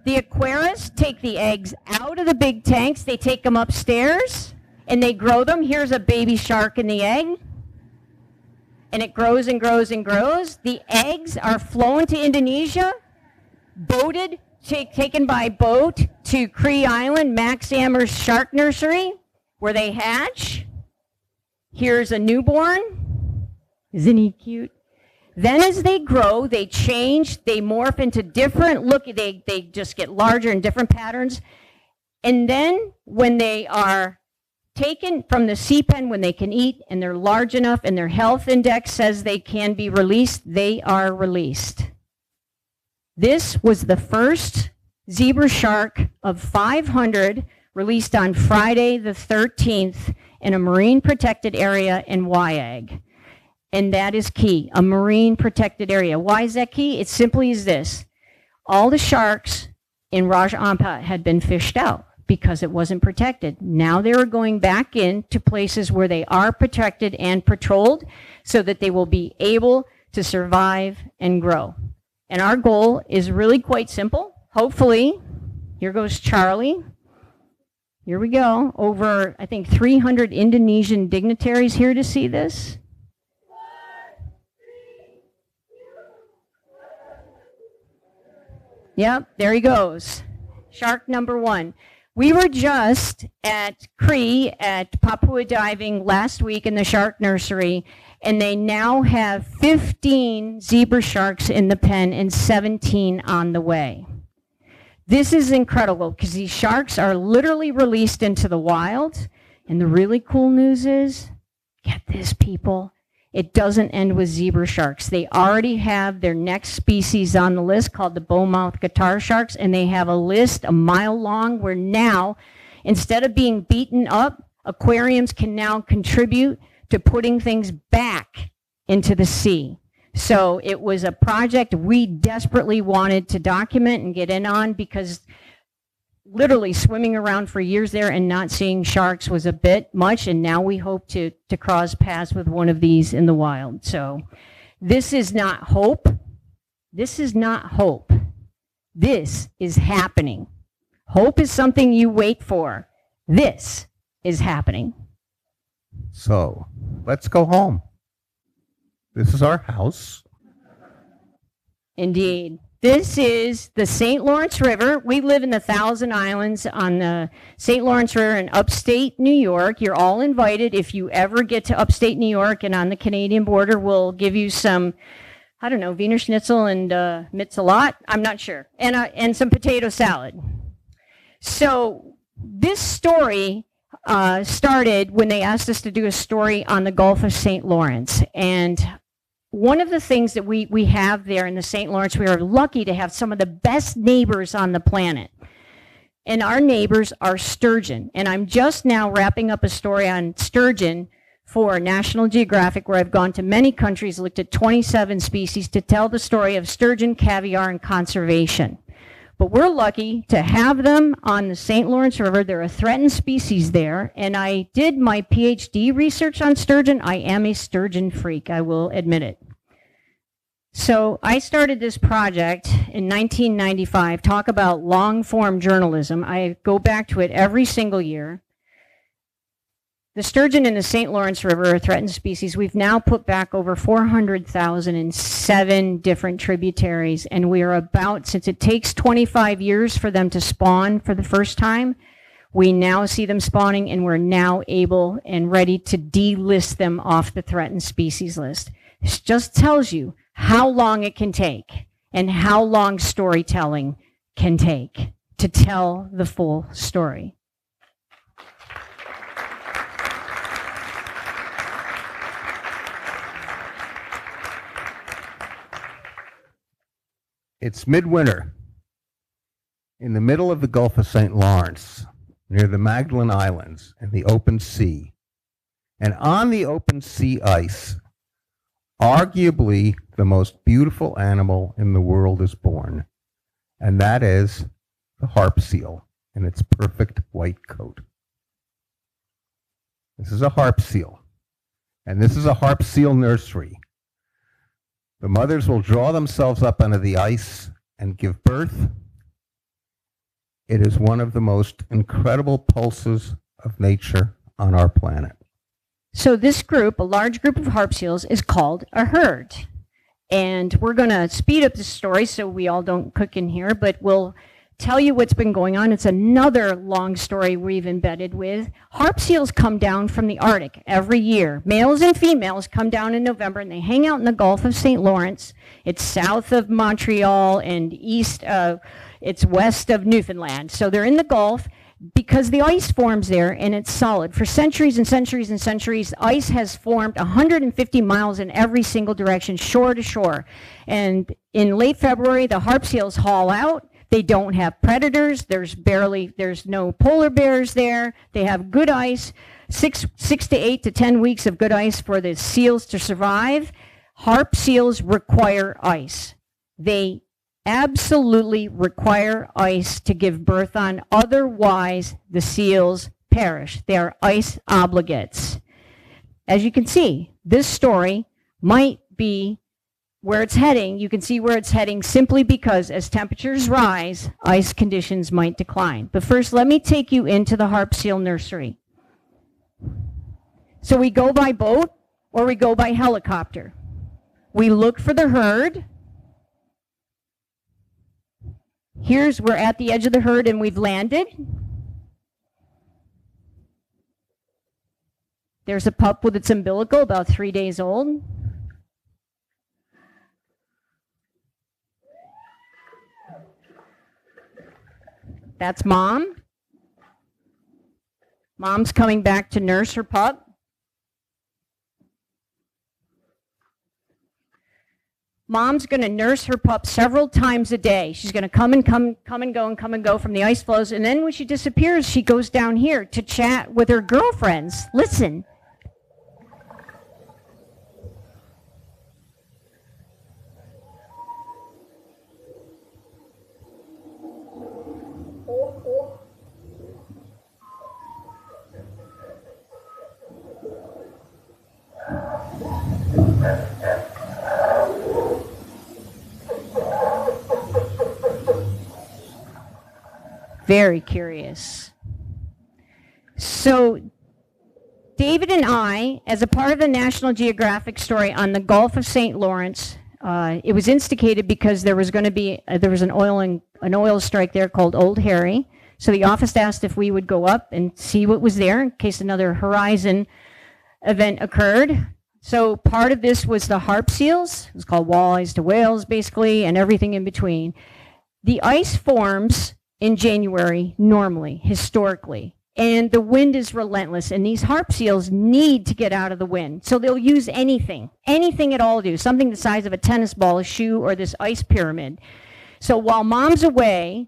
The aquarists take the eggs out of the big tanks. They take them upstairs, and they grow them. Here's a baby shark in the egg. And it grows and grows and grows. The eggs are flown to Indonesia, boated, taken by boat to Cree Island, Max Ammer's shark nursery, where they hatch. Here's a newborn. Isn't he cute? Then as they grow, they change, they morph into different they just get larger in different patterns. And then when they are taken from the sea pen, when they can eat and they're large enough and their health index says they can be released, they are released. This was the first zebra shark of 500 released on Friday the 13th in a marine protected area in Wyag. And that is key, a marine protected area. Why is that key? It simply is this. All the sharks in Raja Ampat had been fished out because it wasn't protected. Now they are going back into places where they are protected and patrolled so that they will be able to survive and grow. And our goal is really quite simple. Hopefully, here goes Charlie. Here we go. Over, I think, 300 Indonesian dignitaries here to see this. Yep, there he goes. Shark number one. We were just at Cree at Papua Diving last week in the shark nursery, and they now have 15 zebra sharks in the pen and 17 on the way. This is incredible because these sharks are literally released into the wild, and the really cool news is, get this, people, it doesn't end with zebra sharks. They already have their next species on the list called the bowmouth guitar sharks, and they have a list a mile long where now, instead of being beaten up, aquariums can now contribute to putting things back into the sea. So it was a project we desperately wanted to document and get in on because literally swimming around for years there and not seeing sharks was a bit much, and now we hope to cross paths with one of these in the wild. So this is not hope. This is not hope. This is happening. Hope is something you wait for. This is happening. So let's go home. This is our house. Indeed. This is the St. Lawrence River. We live in the Thousand Islands on the St. Lawrence River in upstate New York. You're all invited. If you ever get to upstate New York and on the Canadian border, we'll give you some, I don't know, Wiener Schnitzel and Mitzelot. I'm not sure. And some potato salad. So this story started when they asked us to do a story on the Gulf of St. Lawrence. And one of the things that we have there in the St. Lawrence, we are lucky to have some of the best neighbors on the planet. And our neighbors are sturgeon. And I'm just now wrapping up a story on sturgeon for National Geographic, where I've gone to many countries, looked at 27 species to tell the story of sturgeon, caviar, and conservation. But we're lucky to have them on the St. Lawrence River. They're a threatened species there, and I did my PhD research on sturgeon. I am a sturgeon freak, I will admit it. So I started this project in 1995, talk about long-form journalism. I go back to it every single year. The sturgeon in the St. Lawrence River are a threatened species. We've now put back over 400,000 in 7 different tributaries, and we are about, since it takes 25 years for them to spawn for the first time, we now see them spawning, and we're now able and ready to delist them off the threatened species list. This just tells you how long it can take and how long storytelling can take to tell the full story. It's midwinter in the middle of the Gulf of St. Lawrence, near the Magdalen Islands and the open sea. And on the open sea ice, arguably the most beautiful animal in the world is born, and that is the harp seal in its perfect white coat. This is a harp seal, and this is a harp seal nursery. The mothers will draw themselves up under the ice and give birth. It is one of the most incredible pulses of nature on our planet. So this group, a large group of harp seals, is called a herd. And we're going to speed up the story so we all don't cook in here, but we'll tell you what's been going on. It's another long story we've embedded with. Harp seals come down from the Arctic every year. Males and females come down in November, and they hang out in the Gulf of St. Lawrence. It's south of Montreal and it's west of Newfoundland. So they're in the Gulf because the ice forms there, and it's solid. For centuries and centuries and centuries, ice has formed 150 miles in every single direction, shore to shore. And in late February, the harp seals haul out. They don't have predators. There's no polar bears there. They have good ice, 6 to 8 to 10 weeks of good ice for the seals to survive. Harp seals require ice. They absolutely require ice to give birth on. Otherwise, the seals perish. They are ice obligates. As you can see, this story might be where it's heading. You can see where it's heading simply because as temperatures rise, ice conditions might decline. But first, let me take you into the harp seal nursery. So we go by boat or we go by helicopter. We look for the herd. We're at the edge of the herd and we've landed. There's a pup with its umbilical, about 3 days old. That's mom. Mom's coming back to nurse her pup. Mom's going to nurse her pup several times a day. She's going to come and go from the ice floes. And then when she disappears, she goes down here to chat with her girlfriends. Listen. Very curious. So David and I, as a part of the National Geographic story on the Gulf of St. Lawrence, it was instigated because there was going to be an oil strike there called Old Harry. So the office asked if we would go up and see what was there in case another horizon event occurred. So part of this was the harp seals. It was called walleyes to whales, basically, and everything in between. The ice forms in January, normally, historically, and the wind is relentless, and these harp seals need to get out of the wind. So they'll use anything at all to do, something the size of a tennis ball, a shoe, or this ice pyramid. So while mom's away,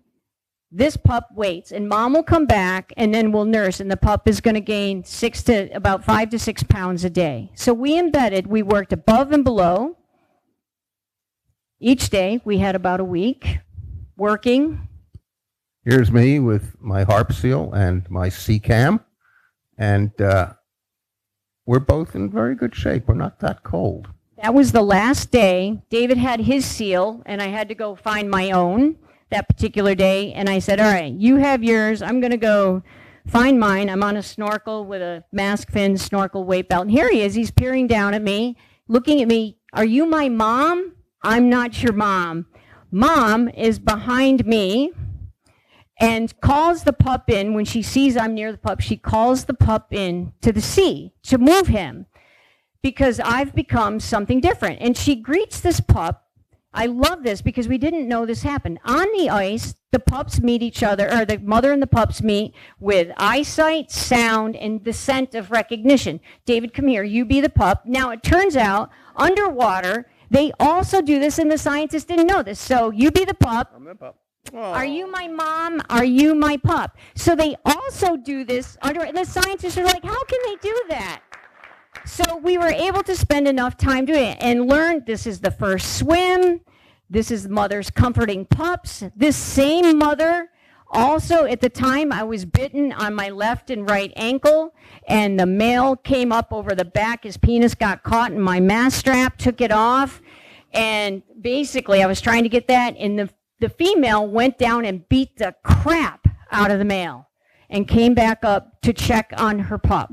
This pup waits, and mom will come back, and then we'll nurse, and the pup is going to gain about 5 to 6 pounds a day. So we worked above and below. Each day, we had about a week working. Here's me with my harp seal and my C-cam, and we're both in very good shape. We're not that cold. That was the last day. David had his seal, and I had to go find my own that particular day. And I said, all right, you have yours. I'm going to go find mine. I'm on a snorkel with a mask fin, snorkel weight belt. And here he is. He's peering down at me, looking at me. Are you my mom? I'm not your mom. Mom is behind me and calls the pup in. When she sees I'm near the pup, she calls the pup in to the sea to move him, because I've become something different. And she greets this pup. I love this because we didn't know this happened. On the ice, the pups meet each other, or the mother and the pups meet with eyesight, sound, and the scent of recognition. David, come here, you be the pup. Now, it turns out, underwater, they also do this, and the scientists didn't know this. So you be the pup. I'm the pup. Are you my mom? Are you my pup? So they also do this and the scientists are like, how can they do that? So we were able to spend enough time doing it and learn this is the first swim. This is mothers comforting pups. This same mother also, at the time, I was bitten on my left and right ankle, and the male came up over the back. His penis got caught in my mask strap, took it off, and basically I was trying to get that, and the female went down and beat the crap out of the male and came back up to check on her pup.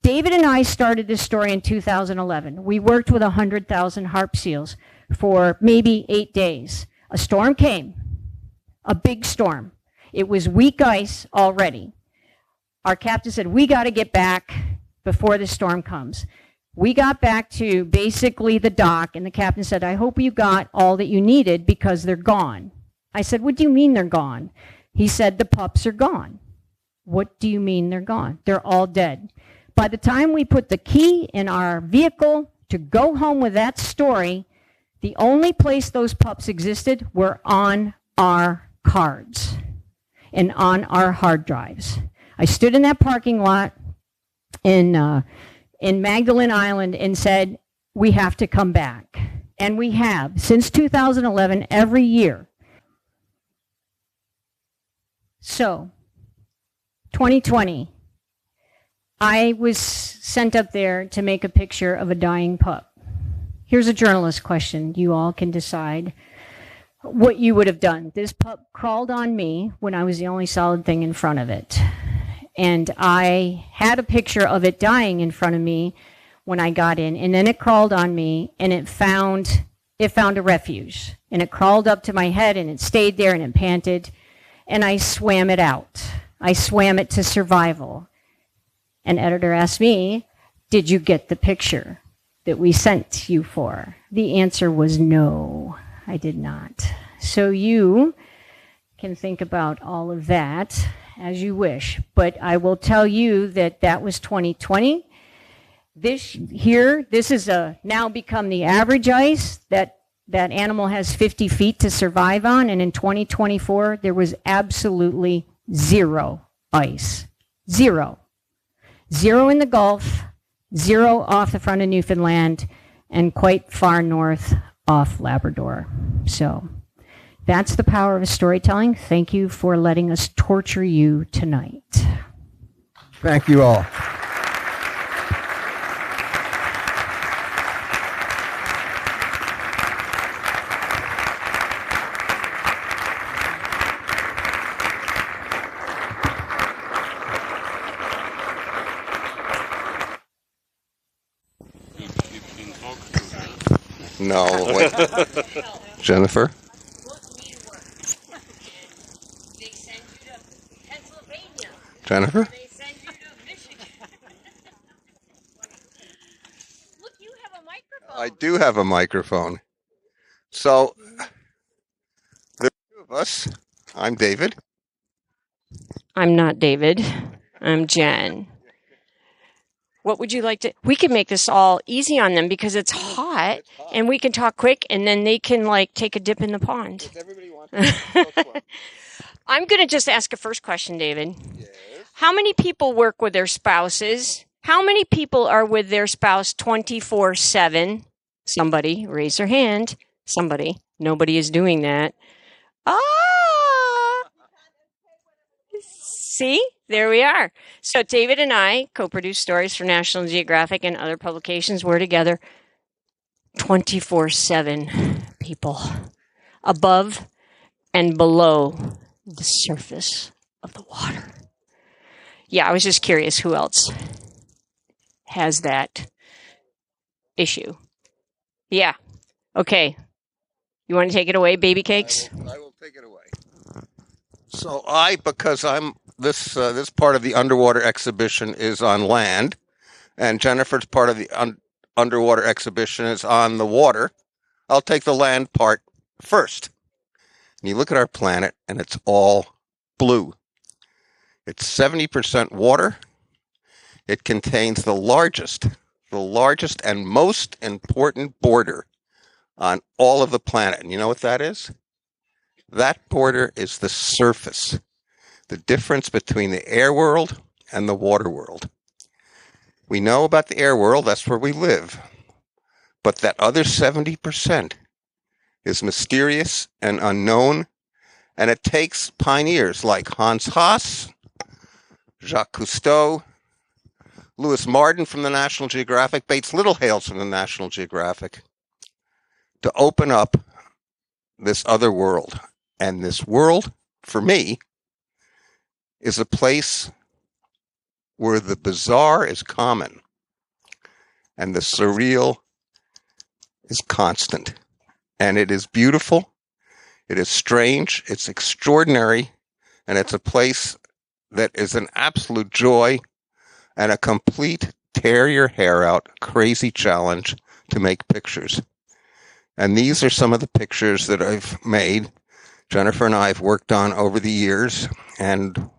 David and I started this story in 2011. We worked with 100,000 harp seals for maybe 8 days. A storm came, a big storm. It was weak ice already. Our captain said, we got to get back before the storm comes. We got back to basically the dock, and the captain said, I hope you got all that you needed because they're gone. I said, what do you mean they're gone? He said, the pups are gone. What do you mean they're gone? They're all dead. By the time we put the key in our vehicle to go home with that story, the only place those pups existed were on our cards and on our hard drives. I stood in that parking lot in Magdalen Island and said, we have to come back. And we have, since 2011, every year. So, 2020, I was sent up there to make a picture of a dying pup. Here's a journalist question. You all can decide what you would have done. This pup crawled on me when I was the only solid thing in front of it. And I had a picture of it dying in front of me when I got in. And then it crawled on me, and it found a refuge. And it crawled up to my head, and it stayed there, and it panted. And I swam it out. I swam it to survival. An editor asked me, did you get the picture that we sent you for? The answer was no, I did not. So you can think about all of that as you wish, but I will tell you that that was 2020. This is now become the average ice that animal has 50 feet to survive on, and in 2024, there was absolutely zero ice. Zero. Zero in the Gulf, zero off the front of Newfoundland, and quite far north off Labrador. So that's the power of storytelling. Thank you for letting us torture you tonight. Thank you all. No, wait. Jennifer? They send you to Pennsylvania. Jennifer? They send you to Michigan. Look, you have a microphone. I do have a microphone. So, the two of us, I'm David. I'm not David. I'm Jen. What would you like to... We could make this all easy on them because it's hot. hot, and we can talk quick, and then they can like take a dip in the pond. Everybody wants to I'm going to just ask a first question, David. Yes. How many people work with their spouses? How many people are with their spouse 24/7? Somebody, raise their hand. Somebody. Nobody is doing that. Ah! See? There we are. So David and I co-produce stories for National Geographic and other publications. We're together 24/7 people above and below the surface of the water. Yeah, I was just curious who else has that issue. Yeah. Okay. You want to take it away, baby cakes? I will take it away. So because I'm this part of the underwater exhibition is on land, and Jennifer's part of the underwater exhibition is on the water. I'll take the land part first. And you look at our planet, and it's all blue. It's 70% water. It contains the largest and most important border on all of the planet. And you know what that is? That border is the surface, the difference between the air world and the water world. We know about the air world, that's where we live. But that other 70% is mysterious and unknown, and it takes pioneers like Hans Haas, Jacques Cousteau, Louis Martin from the National Geographic, Bates Littlehales from the National Geographic, to open up this other world. And this world, for me, is a place where the bizarre is common and the surreal is constant. And it is beautiful, it is strange, it's extraordinary, and it's a place that is an absolute joy and a complete tear your hair out crazy challenge to make pictures. And these are some of the pictures that I've made. Jennifer and I have worked on over the years, and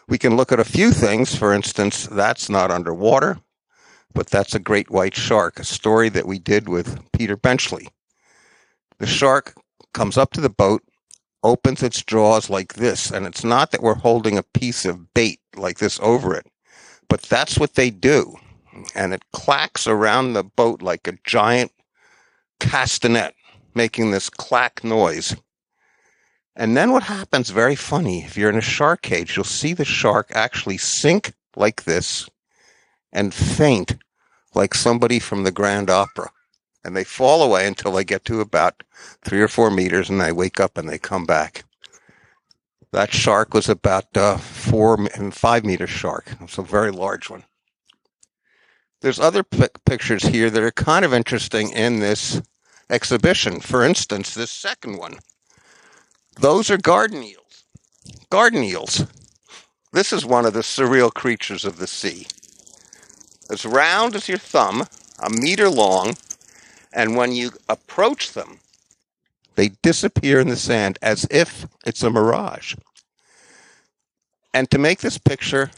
we can look at a few things. For instance, that's not underwater, but that's a great white shark, a story that we did with Peter Benchley. The shark comes up to the boat, opens its jaws like this, and it's not that we're holding a piece of bait like this over it, but that's what they do. And it clacks around the boat like a giant castanet, making this clack noise. And then what happens, very funny, if you're in a shark cage, you'll see the shark actually sink like this and faint like somebody from the Grand Opera. And they fall away until they get to about 3 or 4 meters, and they wake up and they come back. That shark was about 4 and 5 meter shark. It's a very large one. There's other pictures here that are kind of interesting in this exhibition. For instance, this second one. Those are garden eels. Garden eels. This is one of the surreal creatures of the sea. As round as your thumb, a meter long, and when you approach them, they disappear in the sand as if it's a mirage. And to make this picture,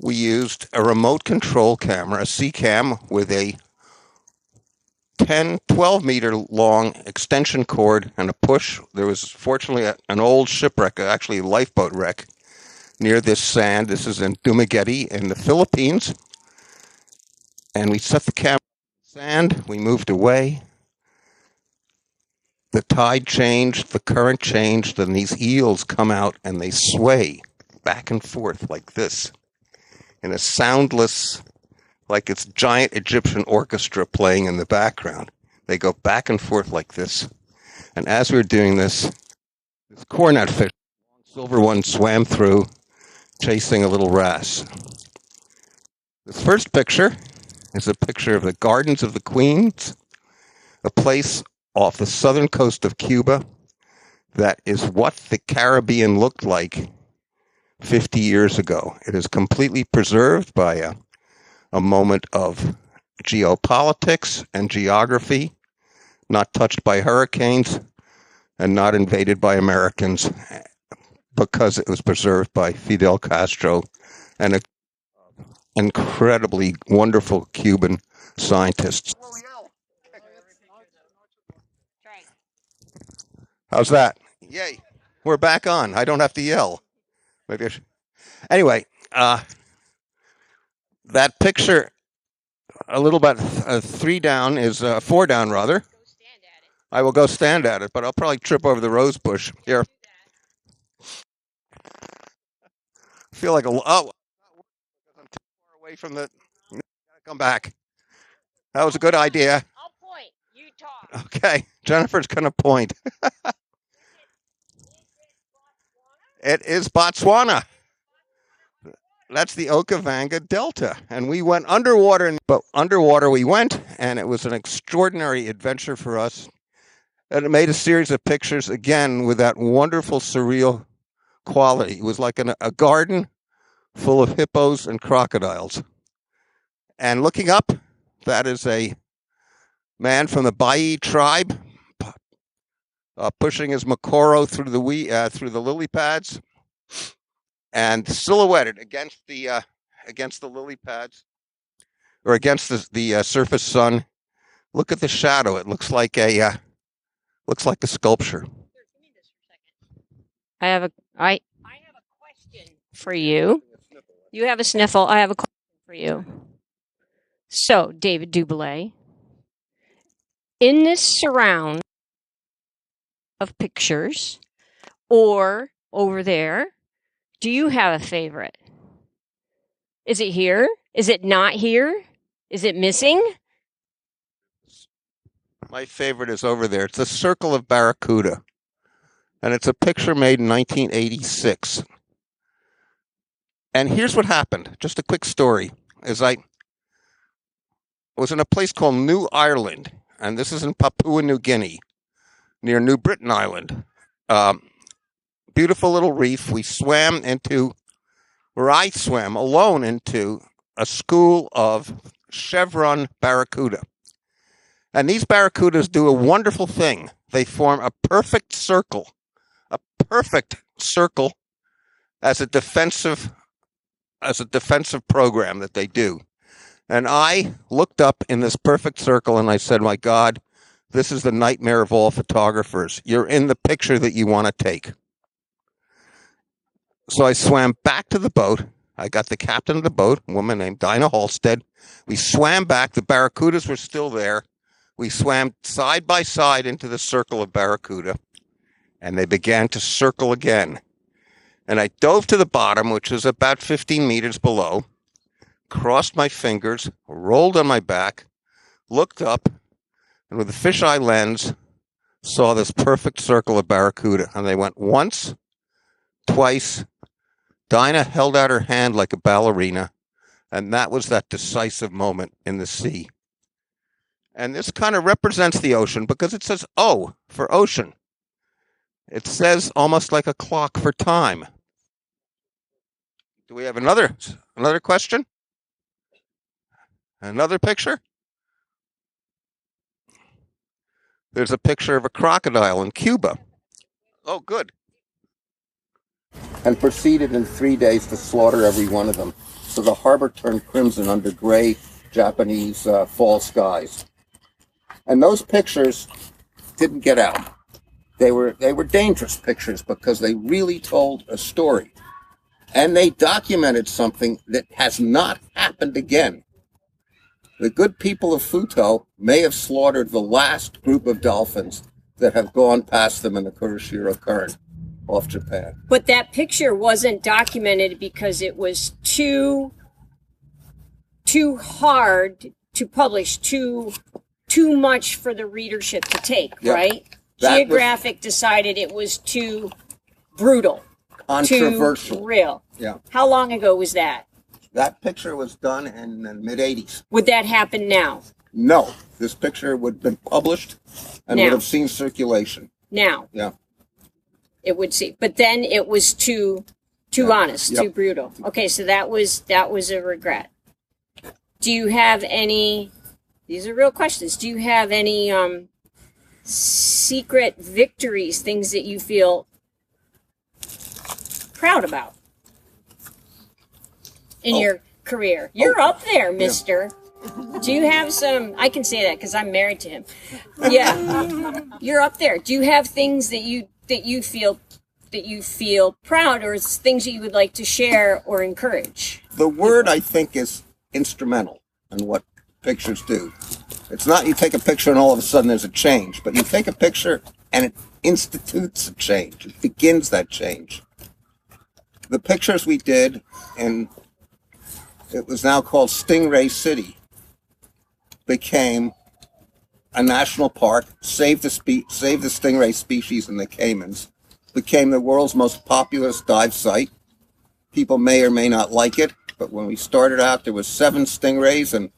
we used a remote control camera, a C-cam, with a 12 meter long extension cord and a push. There was fortunately an old shipwreck, actually a lifeboat wreck, near this sand. This is in Dumaguete in the Philippines. And we set the camera in the sand. We moved away. The tide changed, the current changed, and these eels come out and they sway back and forth like this in a soundless, like it's giant Egyptian orchestra playing in the background. They go back and forth like this. And as we were doing this cornet fish, silver one, swam through, chasing a little wrasse. This first picture is a picture of the Gardens of the Queens, a place off the southern coast of Cuba that is what the Caribbean looked like 50 years ago. It is completely preserved by a moment of geopolitics and geography, not touched by hurricanes and not invaded by Americans, because it was preserved by Fidel Castro and incredibly wonderful Cuban scientists. How's that? Yay. We're back on. I don't have to yell. Maybe I should. Anyway, that picture, a little bit 3 down is 4 down, rather. I will go stand at it, but I'll probably trip over the rose bush. Here. I feel like I'm too far away from the. Gotta come back. That was a good idea. I'll point. You talk. Okay, Jennifer's gonna point. It is Botswana. That's the Okavango Delta, and we went underwater. But underwater we went, and it was an extraordinary adventure for us. And it made a series of pictures again with that wonderful surreal quality. It was like a garden full of hippos and crocodiles. And looking up, that is a man from the Bai tribe pushing his Makoro through the lily pads, and silhouetted against the lily pads, or against the surface sun. Look at the shadow; it looks like a sculpture. I have a question for you. You have a sniffle. I have a question for you. So, David Doubilet, in this surround of pictures, or over there, do you have a favorite? Is it here? Is it not here? Is it missing? My favorite is over there. It's a circle of barracuda, and it's a picture made in 1986. And here's what happened. Just a quick story. I was in a place called New Ireland, and this is in Papua New Guinea, near New Britain Island. Beautiful little reef. I swam alone into a school of chevron barracuda. And these barracudas do a wonderful thing. They form a perfect circle as a defensive program that they do. And I looked up in this perfect circle and I said, my God, this is the nightmare of all photographers. You're in the picture that you want to take. So I swam back to the boat. I got the captain of the boat, a woman named Dinah Halstead. We swam back. The barracudas were still there. We swam side by side into the circle of barracuda, and they began to circle again. And I dove to the bottom, which was about 15 meters below, crossed my fingers, rolled on my back, looked up, and with a fisheye lens, saw this perfect circle of barracuda. And they went once, twice. Dinah held out her hand like a ballerina, and that was that decisive moment in the sea. And this kind of represents the ocean because it says O for ocean. It says almost like a clock for time. Do we have another question? Another picture? There's a picture of a crocodile in Cuba. Oh, good. And proceeded in 3 days to slaughter every one of them. So the harbor turned crimson under gray Japanese fall skies. And those pictures didn't get out. They were dangerous pictures because they really told a story. And they documented something that has not happened again. The good people of Futo may have slaughtered the last group of dolphins that have gone past them in the Kuroshiro Current off Japan. But that picture wasn't documented because it was too hard to publish, too much for the readership to take, yep. Right? Geographic decided it was too brutal. Controversial. Too real. Yeah. How long ago was that? That picture was done in the mid-'80s. Would that happen now? No. This picture would have been published and would have seen circulation. Now? Yeah. It would see. But then it was too honest, too brutal. Okay, so that was a regret. Do you have any, these are real questions, do you have any secret victories, things that you feel proud about in your career? You're up there, mister. Do you have some, I can say that because I'm married to him. Yeah. You're up there. Do you have things that you feel proud, or things that you would like to share or encourage? The word, I think, is instrumental in what pictures do. It's not you take a picture and all of a sudden there's a change, but you take a picture and it institutes a change. It begins that change. The pictures we did in, it was now called Stingray City, became a national park, saved the stingray species in the Caymans, became the world's most populous dive site. People may or may not like it, but when we started out, there was 7 stingrays. In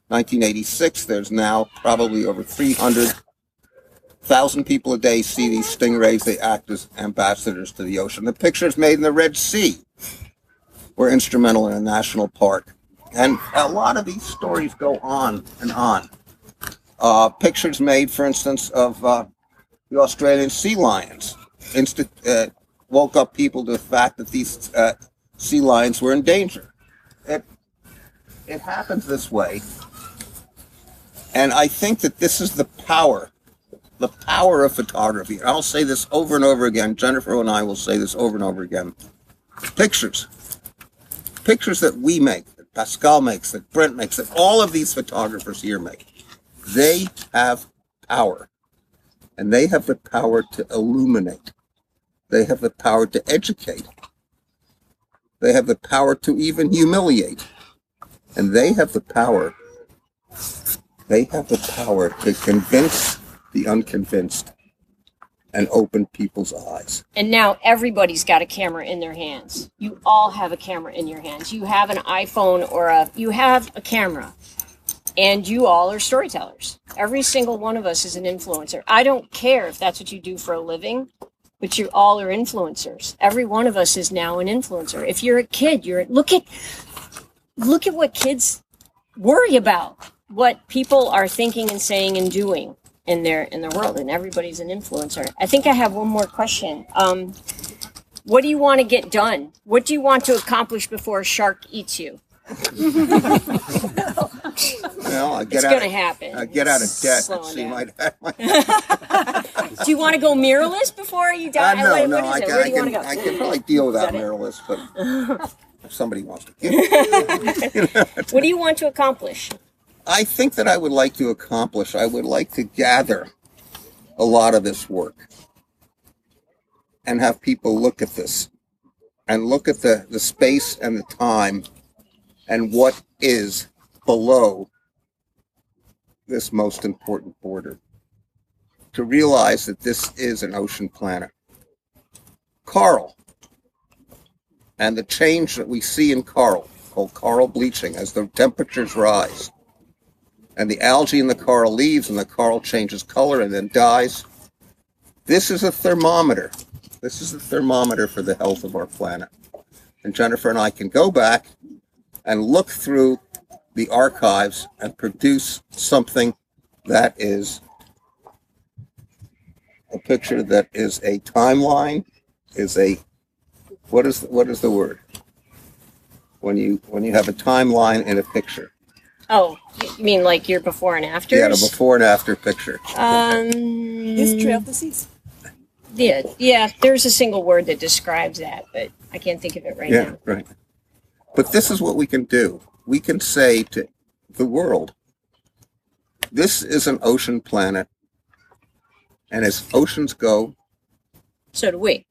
1986, there's now probably over 300,000 people a day see these stingrays. They act as ambassadors to the ocean. The pictures made in the Red Sea were instrumental in a national park. And a lot of these stories go on and on. Pictures made, for instance, of the Australian sea lions woke up people to the fact that these sea lions were in danger. It happens this way. And I think that this is the power of photography. I'll say this over and over again. Jennifer and I will say this over and over again. Pictures that we make, that Pascal makes, that Brent makes, that all of these photographers here make, they have power. And they have the power to illuminate. They have the power to educate. They have the power to even humiliate. And they have the power to convince the unconvinced and open people's eyes. And now everybody's got a camera in their hands. You all have a camera in your hands. You have an iPhone you have a camera. And you all are storytellers. Every single one of us is an influencer. I don't care if that's what you do for a living, but you all are influencers. Every one of us is now an influencer. If you're a kid, look at what kids worry about, what people are thinking and saying and doing in their world, and everybody's an influencer. I think I have one more question. What do you want to get done? What do you want to accomplish before a shark eats you? Well, it's going to happen. I get out of debt. See my Do you want to go mirrorless before you die? No. Where do you want to go? I can probably deal without mirrorless, but if somebody wants to give it. What do you want to accomplish? I think that I would like to gather a lot of this work and have people look at this and look at the space and the time and what is below this most important border. To realize that this is an ocean planet. Coral, and the change that we see in coral, called coral bleaching, as the temperatures rise, and the algae in the coral leaves, and the coral changes color and then dies. This is a thermometer. This is a thermometer for the health of our planet. And Jennifer and I can go back and look through the archives and produce something that is a picture that is a timeline, what is the word? When you have a timeline in a picture. Oh, you mean like your before and afters? Yeah, a before and after picture. History of the seas. Yeah, there's a single word that describes that, but I can't think of it right now. Yeah, right. But this is what we can do. We can say to the world, this is an ocean planet, and as oceans go, so do we.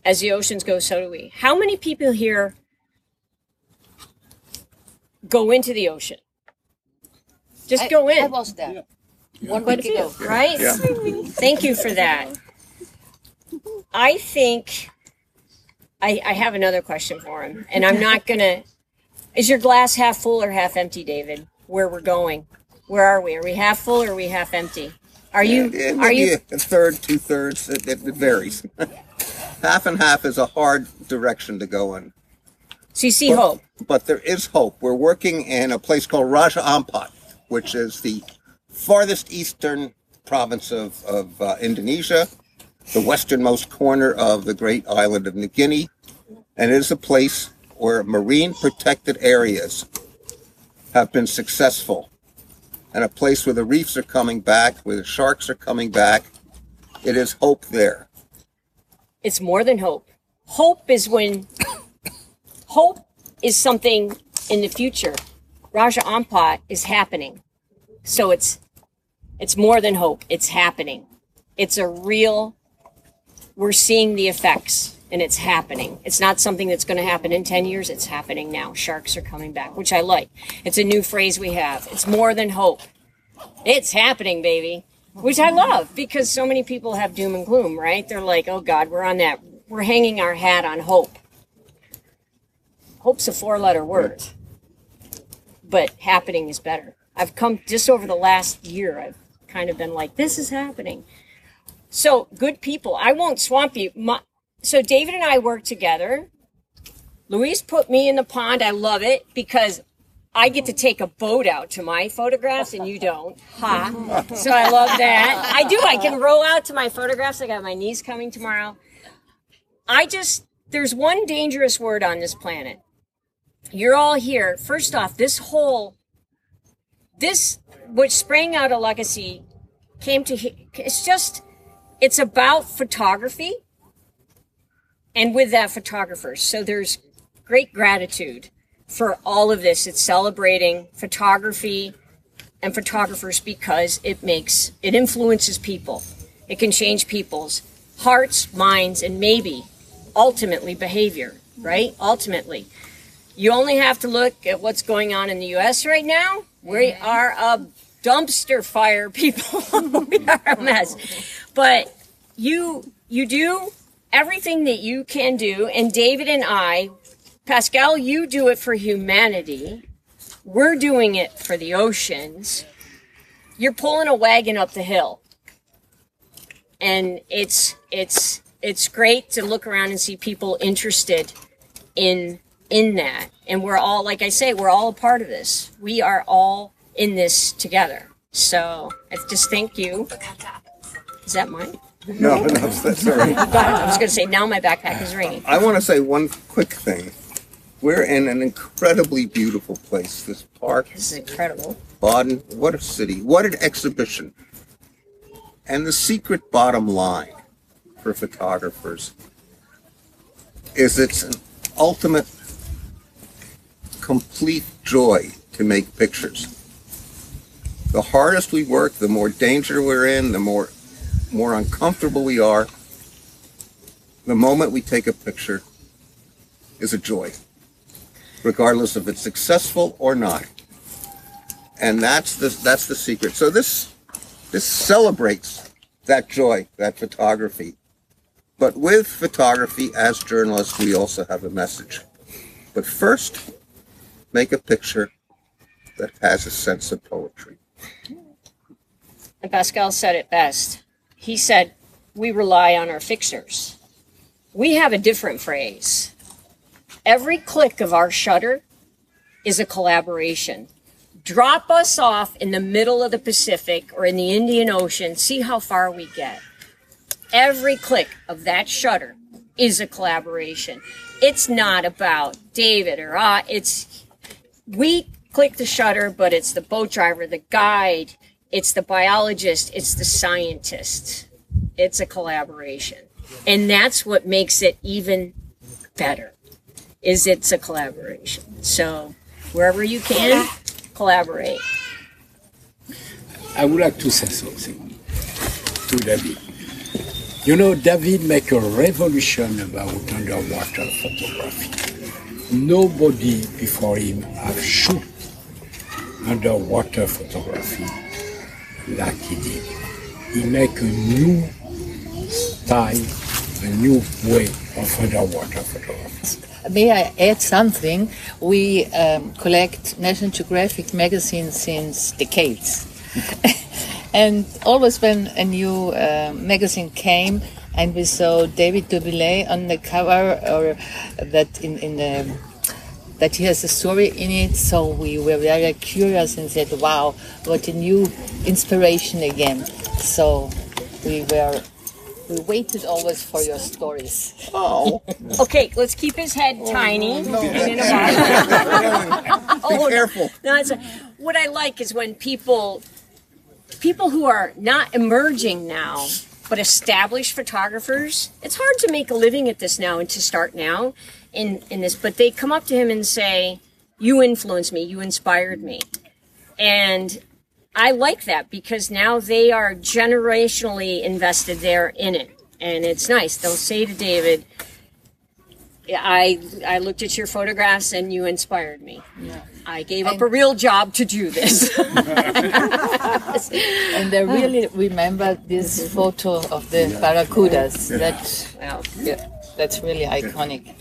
As the oceans go, so do we. How many people here go into the ocean? Just go in. I was there. 1 week ago. Right? Yeah. Thank you for that. I think I have another question for him, and I'm not going to... Is your glass half full or half empty, David? Where we're going? Where are we? Are we half full or are we half empty? Are you... A third, 2/3, it varies. Half and half is a hard direction to go in. So you see hope. But there is hope. We're working in a place called Raja Ampat, which is the farthest eastern province of Indonesia, the westernmost corner of the great island of New Guinea, and it is a place where marine protected areas have been successful, and a place where the reefs are coming back, where the sharks are coming back. It is hope there. It's more than hope. Hope is something in the future. Raja Ampat is happening. So it's more than hope. It's happening. It's a real, we're seeing the effects, and it's happening. It's not something that's going to happen in 10 years. It's happening now. Sharks are coming back, which I like. It's a new phrase we have. It's more than hope. It's happening, baby, which I love, because so many people have doom and gloom, right? They're like, oh God, we're hanging our hat on hope. Hope's a 4-letter word, but happening is better. I've come just over the last year, I've kind of been like, this is happening. So good people, I won't swamp you. So David and I work together. Louise put me in the pond. I love it because I get to take a boat out to my photographs and you don't. Ha. So I love that. I do. I can row out to my photographs. I got my niece coming tomorrow. There's one dangerous word on this planet. You're all here. First off, what sprang out of Legacy it's about photography and with that photographers. So there's great gratitude for all of this. It's celebrating photography and photographers because it influences people. It can change people's hearts, minds, and maybe ultimately behavior, right? Ultimately. You only have to look at what's going on in the U.S. right now. We are a dumpster fire, people. We are a mess. But you do everything that you can do. And David and I, Pascal, you do it for humanity. We're doing it for the oceans. You're pulling a wagon up the hill. And it's great to look around and see people interested in that. And we're all, like I say, we're all a part of this. We are all in this together. So I just thank you. Is that mine? No, that's all right. I was going to say, now my backpack is ringing. I want to say one quick thing. We're in an incredibly beautiful place. This park. This is incredible. Baden, what a city. What an exhibition. And the secret bottom line for photographers is it's an ultimate, complete joy to make pictures. The hardest we work, the more danger we're in, the more uncomfortable we are. The moment we take a picture is a joy, regardless if it's successful or not. And that's the secret. So this celebrates that joy, that photography. But with photography, as journalists, we also have a message. But first, make a picture that has a sense of poetry. And Pascal said it best. He said, we rely on our fixers. We have a different phrase. Every click of our shutter is a collaboration. Drop us off in the middle of the Pacific or in the Indian Ocean, see how far we get. Every click of that shutter is a collaboration. It's not about David or we click the shutter, but it's the boat driver, the guide, it's the biologist, it's the scientist. It's a collaboration. And that's what makes it even better, is it's a collaboration. So wherever you can, collaborate. I would like to say something to David. You know, David make a revolution about underwater photography. Nobody before him have shoot underwater photography like he did. He make a new style, a new way of underwater photography. May I add something? We collect National Geographic magazine since decades. And always when a new magazine came and we saw David Doubilet on the cover, or that that he has a story in it, so we were very curious and said, wow, what a new inspiration again. So we were We waited always for your stories. Oh, Okay, let's keep his head tiny. no. And in a box. Be careful. No, what I like is when people who are not emerging now, but established photographers, it's hard to make a living at this now and to start now in this, but they come up to him and say, you influenced me, you inspired me. And I like that because now they are generationally invested there in it. And it's nice. They'll say to David, I looked at your photographs and you inspired me. Yeah. I gave up a real job to do this. And I really remember this photo of the barracudas. That's really iconic.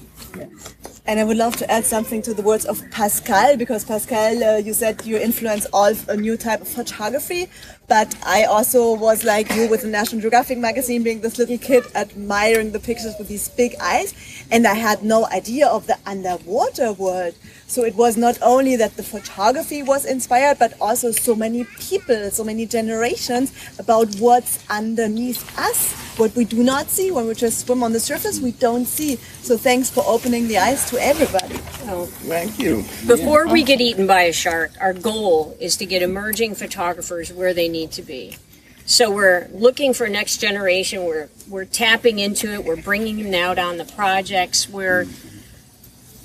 And I would love to add something to the words of Pascal, because Pascal, you said you influenced all a new type of photography, but I also was like you with the National Geographic magazine, being this little kid admiring the pictures with these big eyes, and I had no idea of the underwater world. So it was not only that the photography was inspired, but also so many people, so many generations about what's underneath us, what we do not see. When we just swim on the surface, we don't see. So thanks for opening the eyes to everybody. Oh, thank you. Before we get eaten by a shark, our goal is to get emerging photographers where they need to be. So we're looking for next generation. We're tapping into it. We're bringing them out on the projects. We're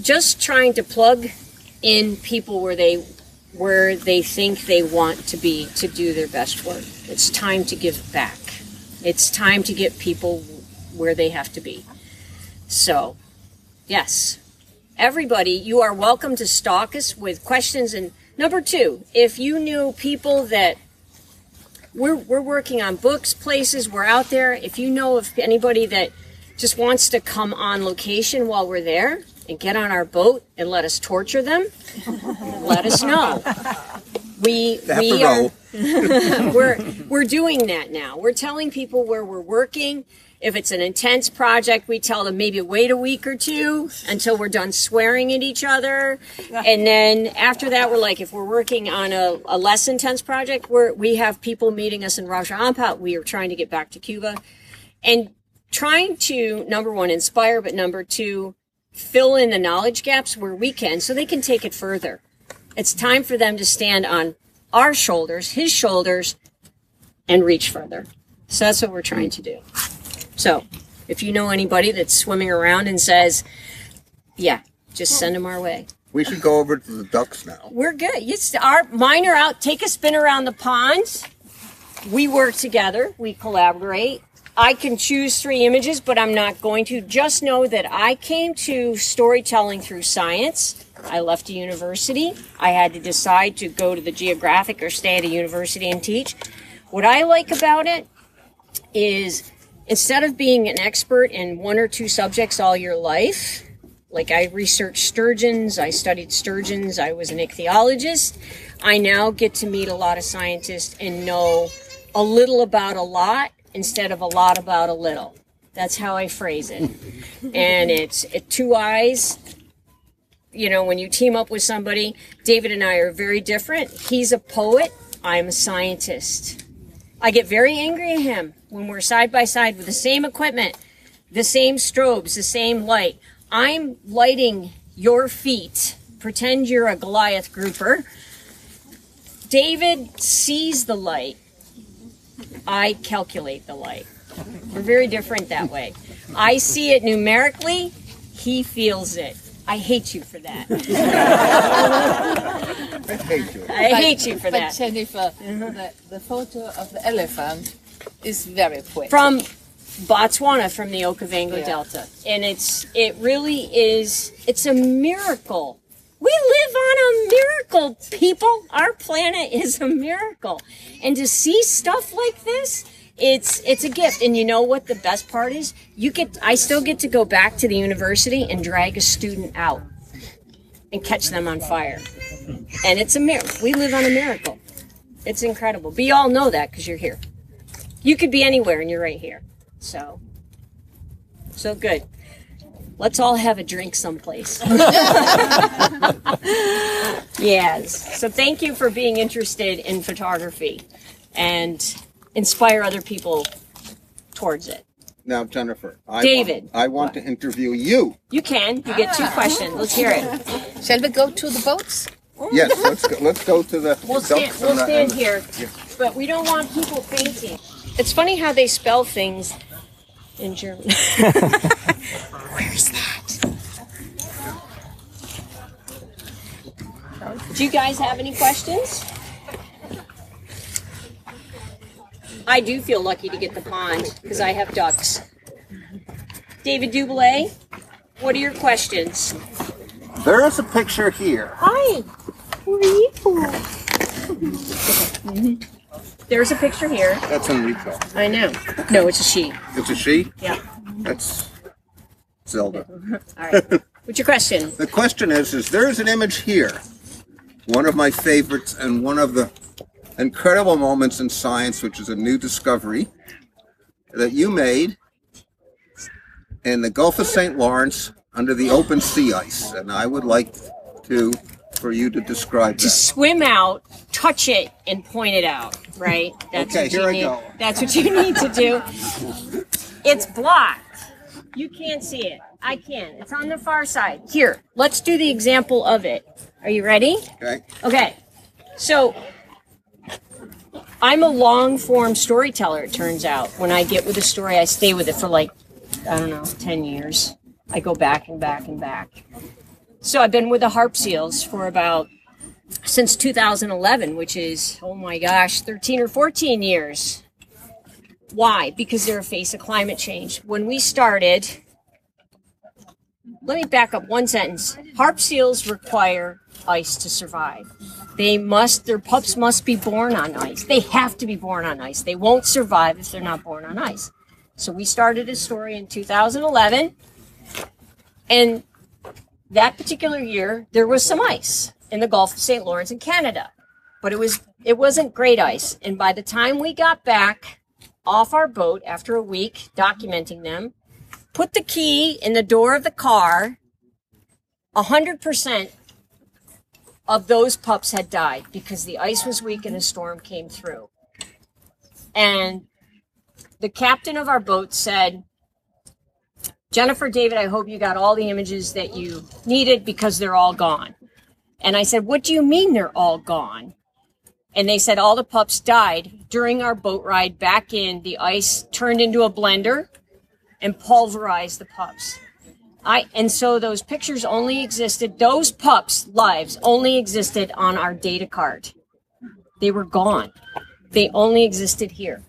just trying to plug in people where they think they want to be to do their best work. It's time to give back. It's time to get people where they have to be. So, yes, everybody, you are welcome to stalk us with questions. And number 2, if you knew people that we're working on books, places, we're out there. If you know of anybody that just wants to come on location while we're there and get on our boat and let us torture them, let us know. We are we're doing that now. We're telling people where we're working. If it's an intense project, we tell them maybe wait a week or 2 until we're done swearing at each other. And then after that, we're like, if we're working on a less intense project, we have people meeting us in Raja Ampat. We are trying to get back to Cuba and trying to, number 1, inspire, but number 2, fill in the knowledge gaps where we can so they can take it further. It's time for them to stand on our shoulders, his shoulders, and reach further. So that's what we're trying to do. So if you know anybody that's swimming around and says, yeah, just send them our way. We should go over to the ducks now. We're good. Mine are out. Take a spin around the pond. We work together. We collaborate. I can choose 3 images, but I'm not going to. Just know that I came to storytelling through science. I left a university. I had to decide to go to the geographic or stay at a university and teach. What I like about it is instead of being an expert in 1 or 2 subjects all your life, like I researched sturgeons, I studied sturgeons, I was an ichthyologist, I now get to meet a lot of scientists and know a little about a lot instead of a lot about a little. That's how I phrase it. And it's 2 eyes. You know, when you team up with somebody, David and I are very different. He's a poet. I'm a scientist. I get very angry at him when we're side by side with the same equipment, the same strobes, the same light. I'm lighting your feet. Pretend you're a Goliath grouper. David sees the light. I calculate the light. We're very different that way. I see it numerically. He feels it. I hate you for that. I hate you for that. But Jennifer, the photo of the elephant is very poetic. From Botswana, from the Okavango Delta. And it really is, it's a miracle. We live on a miracle, people. Our planet is a miracle. And to see stuff like this, it's a gift. And you know what the best part is? I still get to go back to the university and drag a student out and catch them on fire. And it's a miracle. We live on a miracle. It's incredible. But you all know that because you're here. You could be anywhere and you're right here. So good. Let's all have a drink someplace. Yes. So thank you for being interested in photography and inspire other people towards it. Now, Jennifer, David. I want to interview you. You can. You get 2 questions. Let's hear it. Shall we go to the boats? Yes, let's go to the. We'll stand here, but we don't want people fainting. It's funny how they spell things in German. Where's that? Do you guys have any questions? I do feel lucky to get the pond because I have ducks. David Doubilet, what are your questions? There is a picture here. Hi. Who are you? There's a picture here. That's Enrico. I know. No, it's a she. It's a she? Yeah. That's Zelda. All right. What's your question? The question is there is an image here, one of my favorites and one of the incredible moments in science, which is a new discovery that you made in the Gulf of St. Lawrence under the open sea ice. And I would like for you to describe that. To swim out, touch it, and point it out, right? That's okay, what here you I need. go. That's what you need to do. It's blocked. You can't see it. I can. It's on the far side. Here, let's do the example of it. Are you ready? Okay. Okay. So, I'm a long-form storyteller, it turns out. When I get with a story, I stay with it for like, I don't know, 10 years. I go back and back and back. So I've been with the harp seals for since 2011, which is, oh my gosh, 13 or 14 years. Why? Because they're a face of climate change. When we started, let me back up one sentence. Harp seals require ice to survive. Their pups must be born on ice. They have to be born on ice. They won't survive if they're not born on ice. So we started a story in 2011, and that particular year, there was some ice in the Gulf of St. Lawrence in Canada, but it wasn't great ice. And by the time we got back off our boat after a week documenting them, put the key in the door of the car, 100% of those pups had died because the ice was weak and a storm came through. And the captain of our boat said, Jennifer, David, I hope you got all the images that you needed because they're all gone. And I said, what do you mean they're all gone? And they said all the pups died during our boat ride back in. The ice turned into a blender and pulverized the pups. And so those pictures only existed, those pups' lives only existed on our data card. They were gone. They only existed here.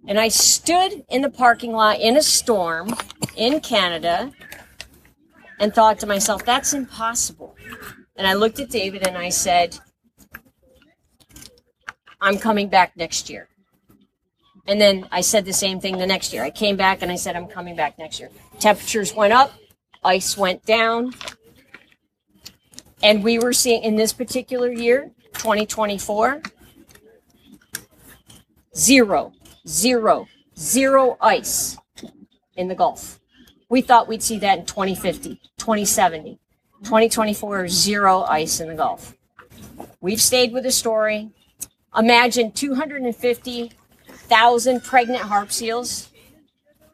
And I stood in the parking lot in a storm in Canada and thought to myself, that's impossible. And I looked at David and I said, I'm coming back next year. And then I said the same thing the next year. I came back and I said, I'm coming back next year. Temperatures went up, ice went down. And we were seeing in this particular year, 2024, zero ice in the Gulf. We thought we'd see that in 2050, 2070. 2024, zero ice in the Gulf. We've stayed with the story. Imagine 250,000 pregnant harp seals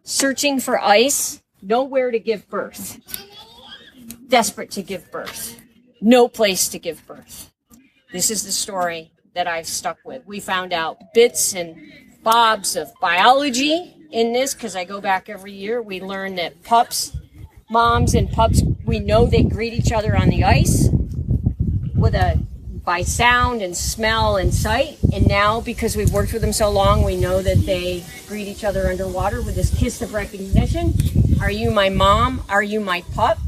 searching for ice, nowhere to give birth. Desperate to give birth. No place to give birth. This is the story that I've stuck with. We found out bits and bobs of biology in this because I go back every year. We learn that pups, moms and pups, we know they greet each other on the ice by sound and smell and sight. And now, because we've worked with them so long, we know that they greet each other underwater with this kiss of recognition. Are you my mom? Are you my pup?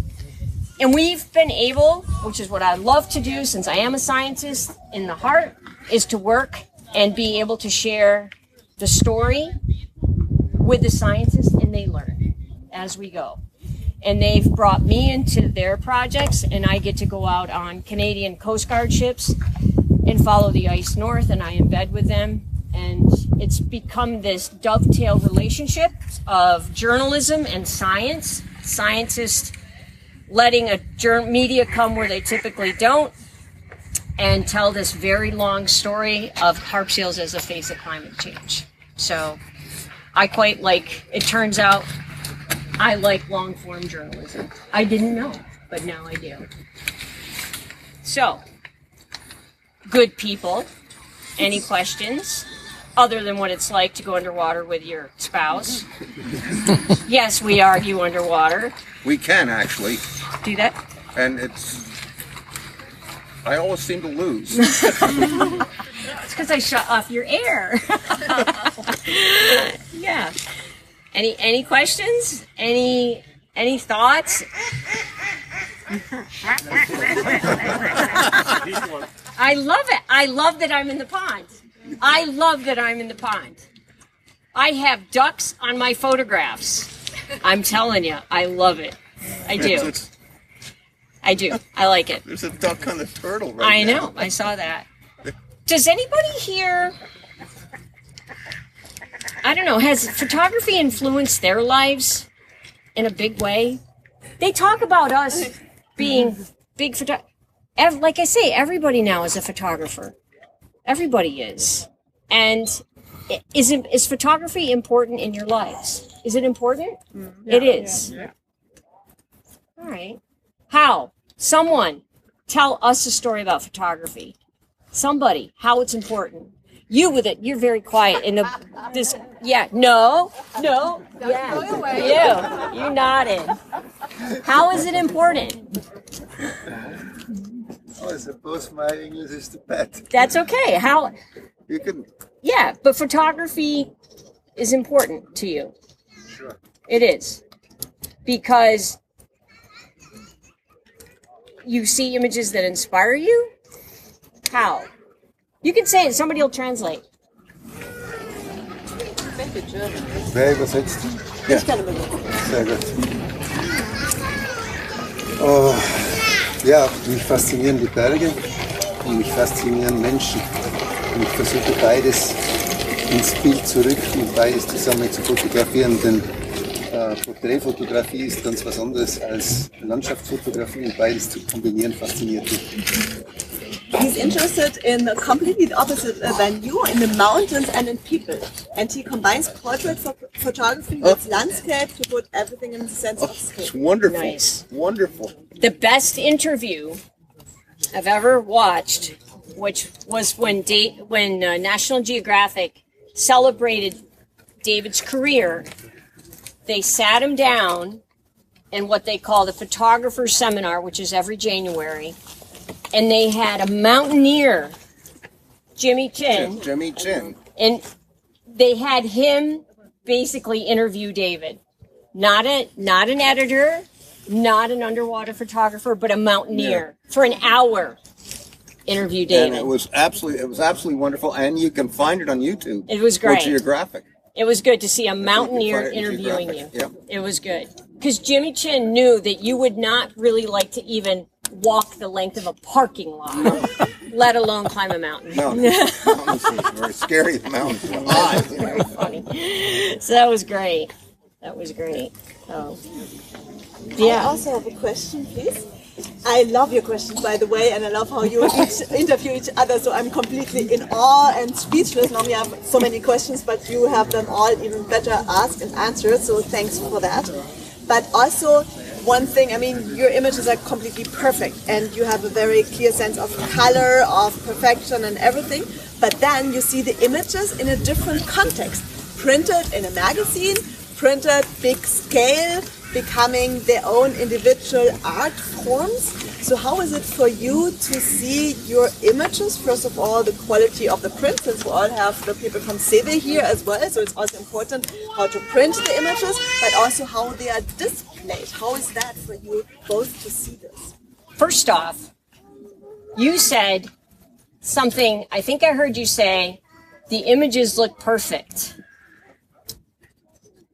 And we've been able, which is what I love to do since I am a scientist in the heart, is to work and be able to share the story with the scientists, and they learn as we go. And they've brought me into their projects, and I get to go out on Canadian Coast Guard ships and follow the ice north, and I embed with them. And it's become this dovetail relationship of journalism and science. Scientists letting media come where they typically don't and tell this very long story of harp seals as a face of climate change. So I quite like, it turns out I like long form journalism. I didn't know, but now I do. So, good people, any questions other than what it's like to go underwater with your spouse? Yes, we argue underwater. We can actually, Do that? and I always seem to lose. It's because I shut off your air. Yeah. Any questions? Any thoughts? I love it. I love that I'm in the pond. I love that I'm in the pond. I have ducks on my photographs. I'm telling you, I love it. I do. I do. I like it. There's a duck on the turtle right I know. I saw that. Does anybody here, I don't know, has photography influenced their lives in a big way? They talk about us being big photographers. Like I say, everybody now is a photographer. Everybody is. And is photography important in your lives? Is it important? Yeah, it is. Yeah. All right. How? Someone tell us a story about photography. Somebody, how it's important. You with it, you're very quiet in this. Yeah, no, yeah, you nodded. How is it important? I suppose my English is the bad. That's okay. How? You can. Yeah, but photography is important to you. Sure. It is. Because you see images that inspire you? How? You can say it, somebody will translate. Wer übersetzt? Ja. Sehr gut. Oh, ja, mich faszinieren die Berge und mich faszinieren Menschen. Und ich versuche beides ins Bild zu rücken und beides zusammen zu fotografieren, denn Porträtfotografie ist ganz was anderes als Landschaftsfotografie und beides zu kombinieren fasziniert mich. He's interested in a completely opposite than you, in the mountains and in people. And he combines portrait photography with landscape to put everything in the sense of scale. It's wonderful. Nice. Wonderful. The best interview I've ever watched, which was when National Geographic celebrated David's career, they sat him down in what they call the photographer's seminar, which is every January. And they had a mountaineer, Jimmy Chin. Jimmy Chin. And they had him basically interview David. Not an editor, not an underwater photographer, but a mountaineer. Yeah. For an hour. Interview David. And it was absolutely wonderful. And you can find it on YouTube. It was great. Or Geographic. It was good to see a mountaineer interviewing you. Yeah. It was good. Because Jimmy Chin knew that you would not really like to even walk the length of a parking lot, let alone climb a mountain. Mountains are very scary. The mountains are high. Very funny. So that was great. That was great. So, yeah. I also have a question, please. I love your questions, by the way, and I love how you each interview each other, so I'm completely in awe and speechless. Normally I have so many questions, but you have them all even better asked and answered, so thanks for that. But also, one thing, I mean, your images are completely perfect, and you have a very clear sense of color, of perfection and everything, but then you see the images in a different context, printed in a magazine, printed big scale, becoming their own individual art forms. So how is it for you to see your images? First of all, the quality of the print, since we all have the people from CEDE here as well, so it's also important how to print the images, but also how they are displayed. How is that for you both to see this? First off, you said something, I think I heard you say, the images look perfect.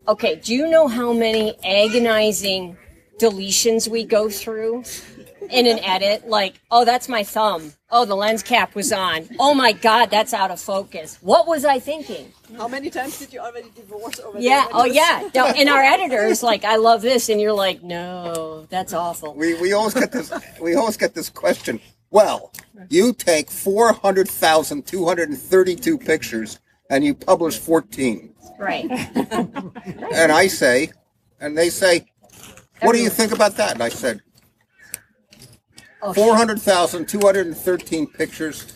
Okay, do you know how many agonizing deletions we go through in an edit? Like, oh, that's my thumb. Oh, the lens cap was on. Oh my God, that's out of focus. What was I thinking? How many times did you already divorce over Yeah, oh yeah. No, and our editor's like, I love this, and you're like, no, that's awful. We always get this question. Well, you take 400,232 pictures and you publish 14. Right. And I say, and they say, what do you think about that? And I said, 400,213 pictures.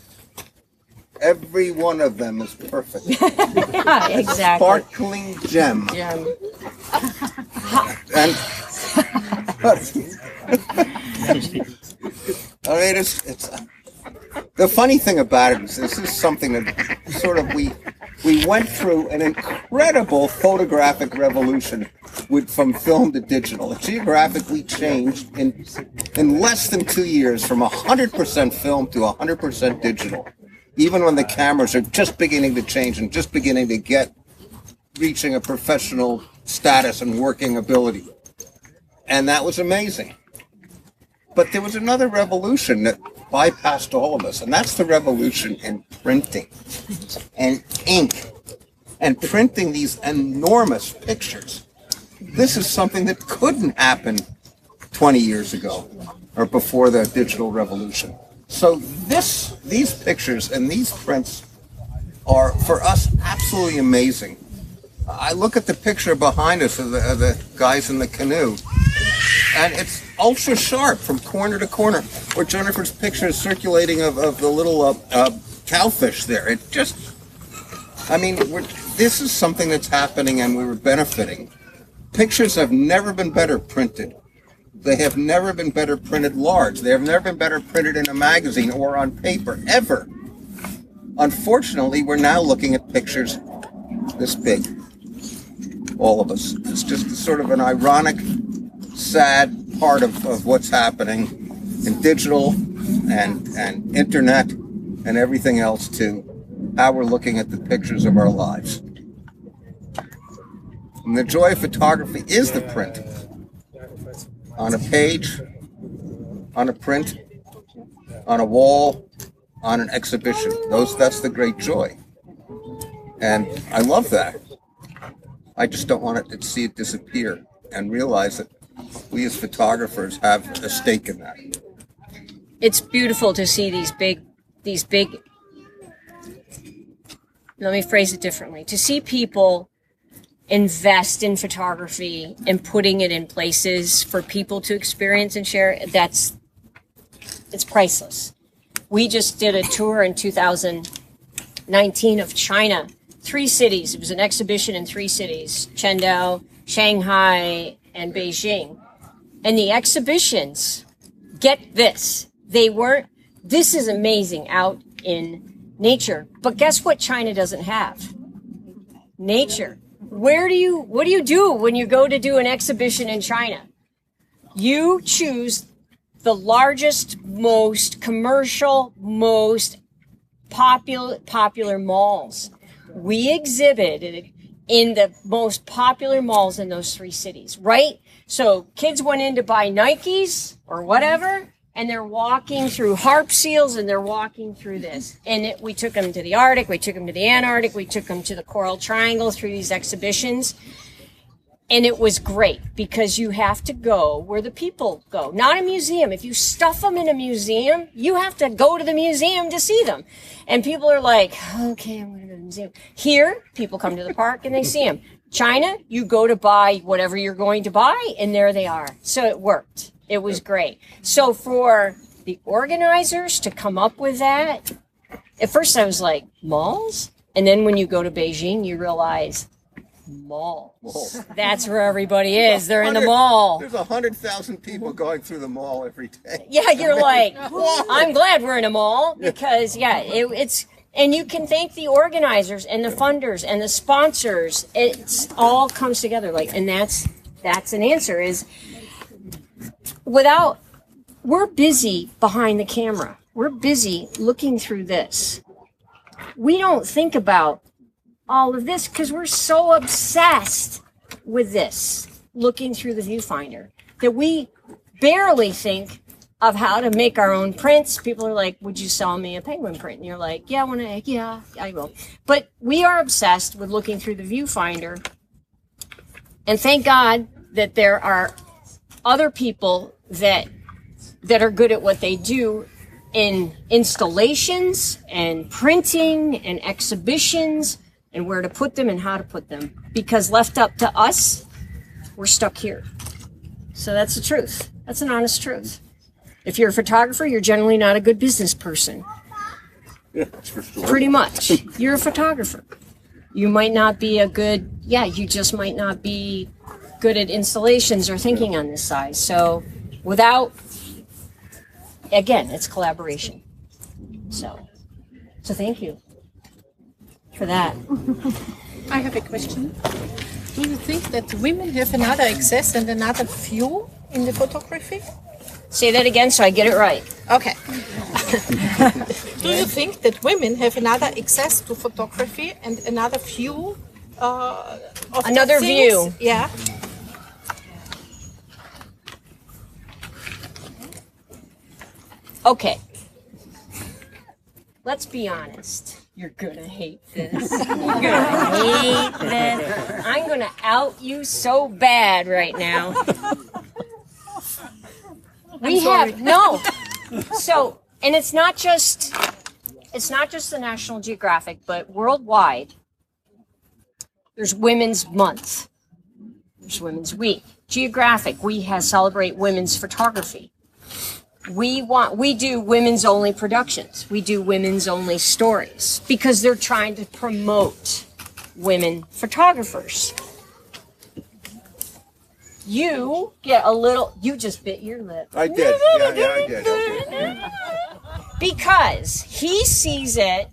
Every one of them is perfect. Yeah, exactly. Sparkling gem. Gem. And I mean, it's the funny thing about it is this is something that sort of we went through an incredible photographic revolution from film to digital. At Geographic, we changed in less than 2 years from 100% film to 100% digital. Even when the cameras are just beginning to change and just beginning to reaching a professional status and working ability. And that was amazing. But there was another revolution that bypassed all of us, and that's the revolution in printing and ink and printing these enormous pictures. This is something that couldn't happen 20 years ago or before the digital revolution. So these pictures and these prints are, for us, absolutely amazing. I look at the picture behind us of the guys in the canoe, and it's ultra sharp from corner to corner. Or Jennifer's picture is circulating of the little cowfish there. It just, I mean, this is something that's happening and we were benefiting. Pictures have never been better printed. They have never been better printed large. They have never been better printed in a magazine or on paper, ever. Unfortunately, we're now looking at pictures this big. All of us. It's just sort of an ironic, sad part of what's happening in digital and internet and everything else to how we're looking at the pictures of our lives. And the joy of photography is the print. On a page, on a print, on a wall, on an exhibition. That's the great joy. And I love that. I just don't want to see it disappear and realize that we as photographers have a stake in that. It's beautiful to see these big, let me phrase it differently. To see people invest in photography and putting it in places for people to experience and share, it's priceless. We just did a tour in 2019 of China, 3 cities. It was an exhibition in 3 cities, Chengdu, Shanghai, and Beijing. And the exhibitions, get this, this is amazing out in nature. But guess what China doesn't have? Nature. What do you do when you go to do an exhibition in China? You choose the largest, most commercial, most popular malls. We exhibited in the most popular malls in those 3 cities, right? So kids went in to buy Nikes or whatever, and they're walking through harp seals and they're walking through this. And we took them to the Arctic, we took them to the Antarctic, we took them to the Coral Triangle through these exhibitions. And it was great because you have to go where the people go, not a museum. If you stuff them in a museum, you have to go to the museum to see them. And people are like, okay, I'm going to go to the museum. Here, people come to the park and they see them. China, you go to buy whatever you're going to buy, and there they are. So it worked. It was great. So for the organizers to come up with that, at first I was like, malls? And then when you go to Beijing, you realize malls. That's where everybody is. They're in the mall. There's 100,000 people going through the mall every day. Yeah, you're like, I'm glad we're in a mall because, it's, and you can thank the organizers and the funders and the sponsors. It's all comes together. And that's an answer is we're busy behind the camera. We're busy looking through this. We don't think about all of this because we're so obsessed with this, looking through the viewfinder, that we barely think of how to make our own prints. People are like, would you sell me a penguin print? And you're like, yeah, I will. But we are obsessed with looking through the viewfinder. And thank God that there are other people that are good at what they do in installations and printing and exhibitions and where to put them and how to put them. Because left up to us, we're stuck here. So that's the truth. That's an honest truth. If you're a photographer, you're generally not a good business person. Yeah, that's for sure. Pretty much. You're a photographer. You might not be you just might not be good at installations or thinking on this side. So again, it's collaboration. So thank you for that. I have a question. Do you think that women have another access and another view in the photography? Say that again so I get it right. Okay. Do you think that women have another access to photography and another view of Another the things? view. Yeah. Okay. Let's be honest. You're gonna hate this. You're gonna hate this. I'm gonna out you so bad right now. So, and it's not just the National Geographic, but worldwide, there's Women's Month. There's Women's Week. Geographic, we celebrate women's photography. We do women's only productions. We do women's only stories because they're trying to promote women photographers. You get you just bit your lip. I did. Yeah, I did. Because he sees it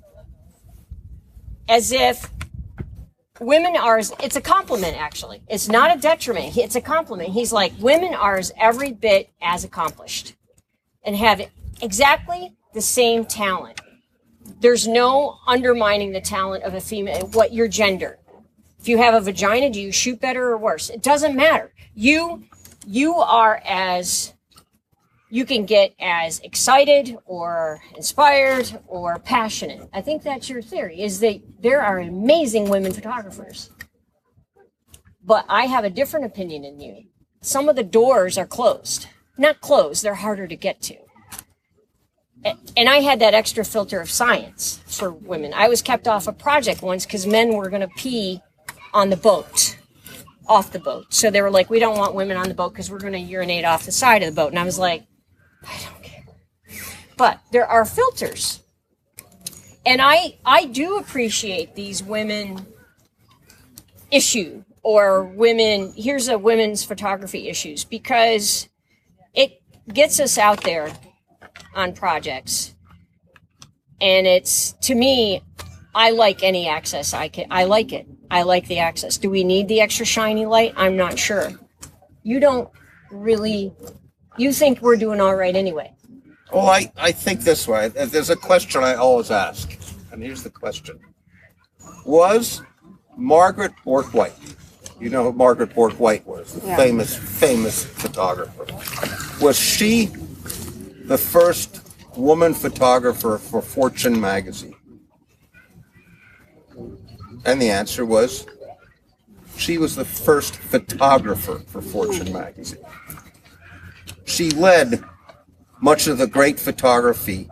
as if women are, it's a compliment actually. It's not a detriment. It's a compliment. He's like, women are every bit as accomplished and have exactly the same talent. There's no undermining the talent of a female, your gender. If you have a vagina, do you shoot better or worse? It doesn't matter. You can get as excited or inspired or passionate. I think that's your theory, is that there are amazing women photographers. But I have a different opinion than you. Some of the doors are closed. Not closed, they're harder to get to. And I had that extra filter of science for women. I was kept off a project once because men were going to pee on the boat, off the boat. So they were like, we don't want women on the boat because we're going to urinate off the side of the boat. And I was like, I don't care. But there are filters. And I do appreciate these women issue or women, here's a women's photography issues, because it gets us out there on projects. And it's, to me, I like any access I like it. I like the access. Do we need the extra shiny light? I'm not sure. You don't really, you think we're doing all right anyway. Well, I think this way. There's a question I always ask, and here's the question. Was Margaret Bourke-White, you know who Margaret Bourke-White was, the famous photographer, was she the first woman photographer for Fortune magazine? And the answer was, she was the first photographer for Fortune magazine. She led much of the great photography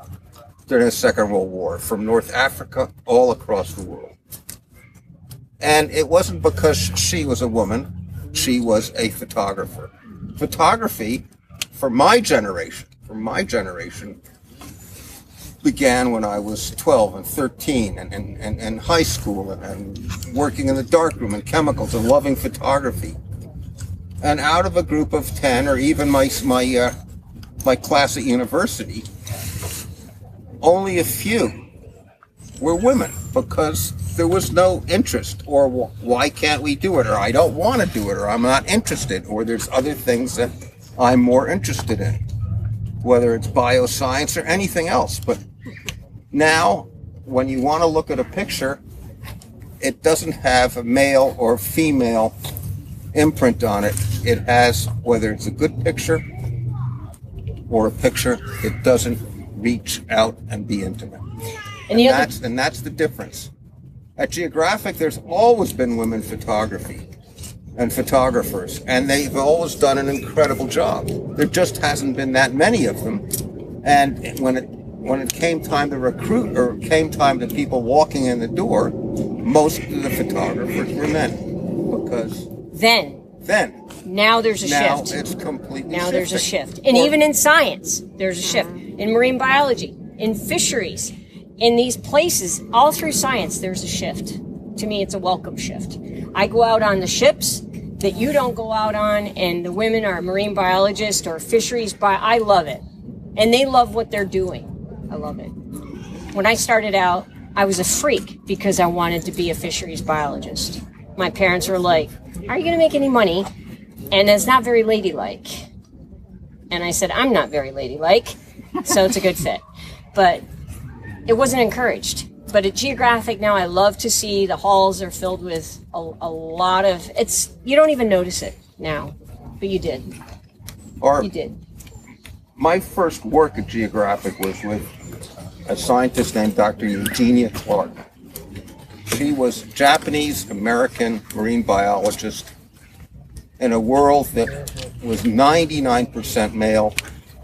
during the Second World War, from North Africa all across the world. And it wasn't because she was a woman, she was a photographer. Photography, for my generation, began when I was 12 and 13 and high school and working in the darkroom and chemicals and loving photography. And out of a group of 10, or even my class at university, only a few were women, because there was no interest, or why can't we do it, or I don't want to do it, or I'm not interested, or there's other things that I'm more interested in, whether it's bioscience or anything else. But now, when you want to look at a picture, it doesn't have a male or female imprint on it. It has, whether it's a good picture or a picture that doesn't reach out and be intimate. And that's the difference. At Geographic, there's always been women photography and photographers, and they've always done an incredible job. There just hasn't been that many of them. And when it came time to recruit, or came time to people walking in the door, most of the photographers were men. Because Then. Now there's a now shift. it's completely Now there's a shifting. shift. And even in science, there's a shift. In marine biology, in fisheries, in these places, all through science, there's a shift. To me, it's a welcome shift. I go out on the ships that you don't go out on, and the women are marine biologists or fisheries. I love it. And they love what they're doing. I love it. When I started out, I was a freak because I wanted to be a fisheries biologist. My parents were like, are you going to make any money? And it's not very ladylike. And I said, I'm not very ladylike, so it's a good fit. But it wasn't encouraged. But at Geographic now, I love to see the halls are filled with a lot of, you don't even notice it now, but you did. You did. My first work at Geographic was with a scientist named Dr. Eugenia Clark. She was a Japanese-American marine biologist in a world that was 99% male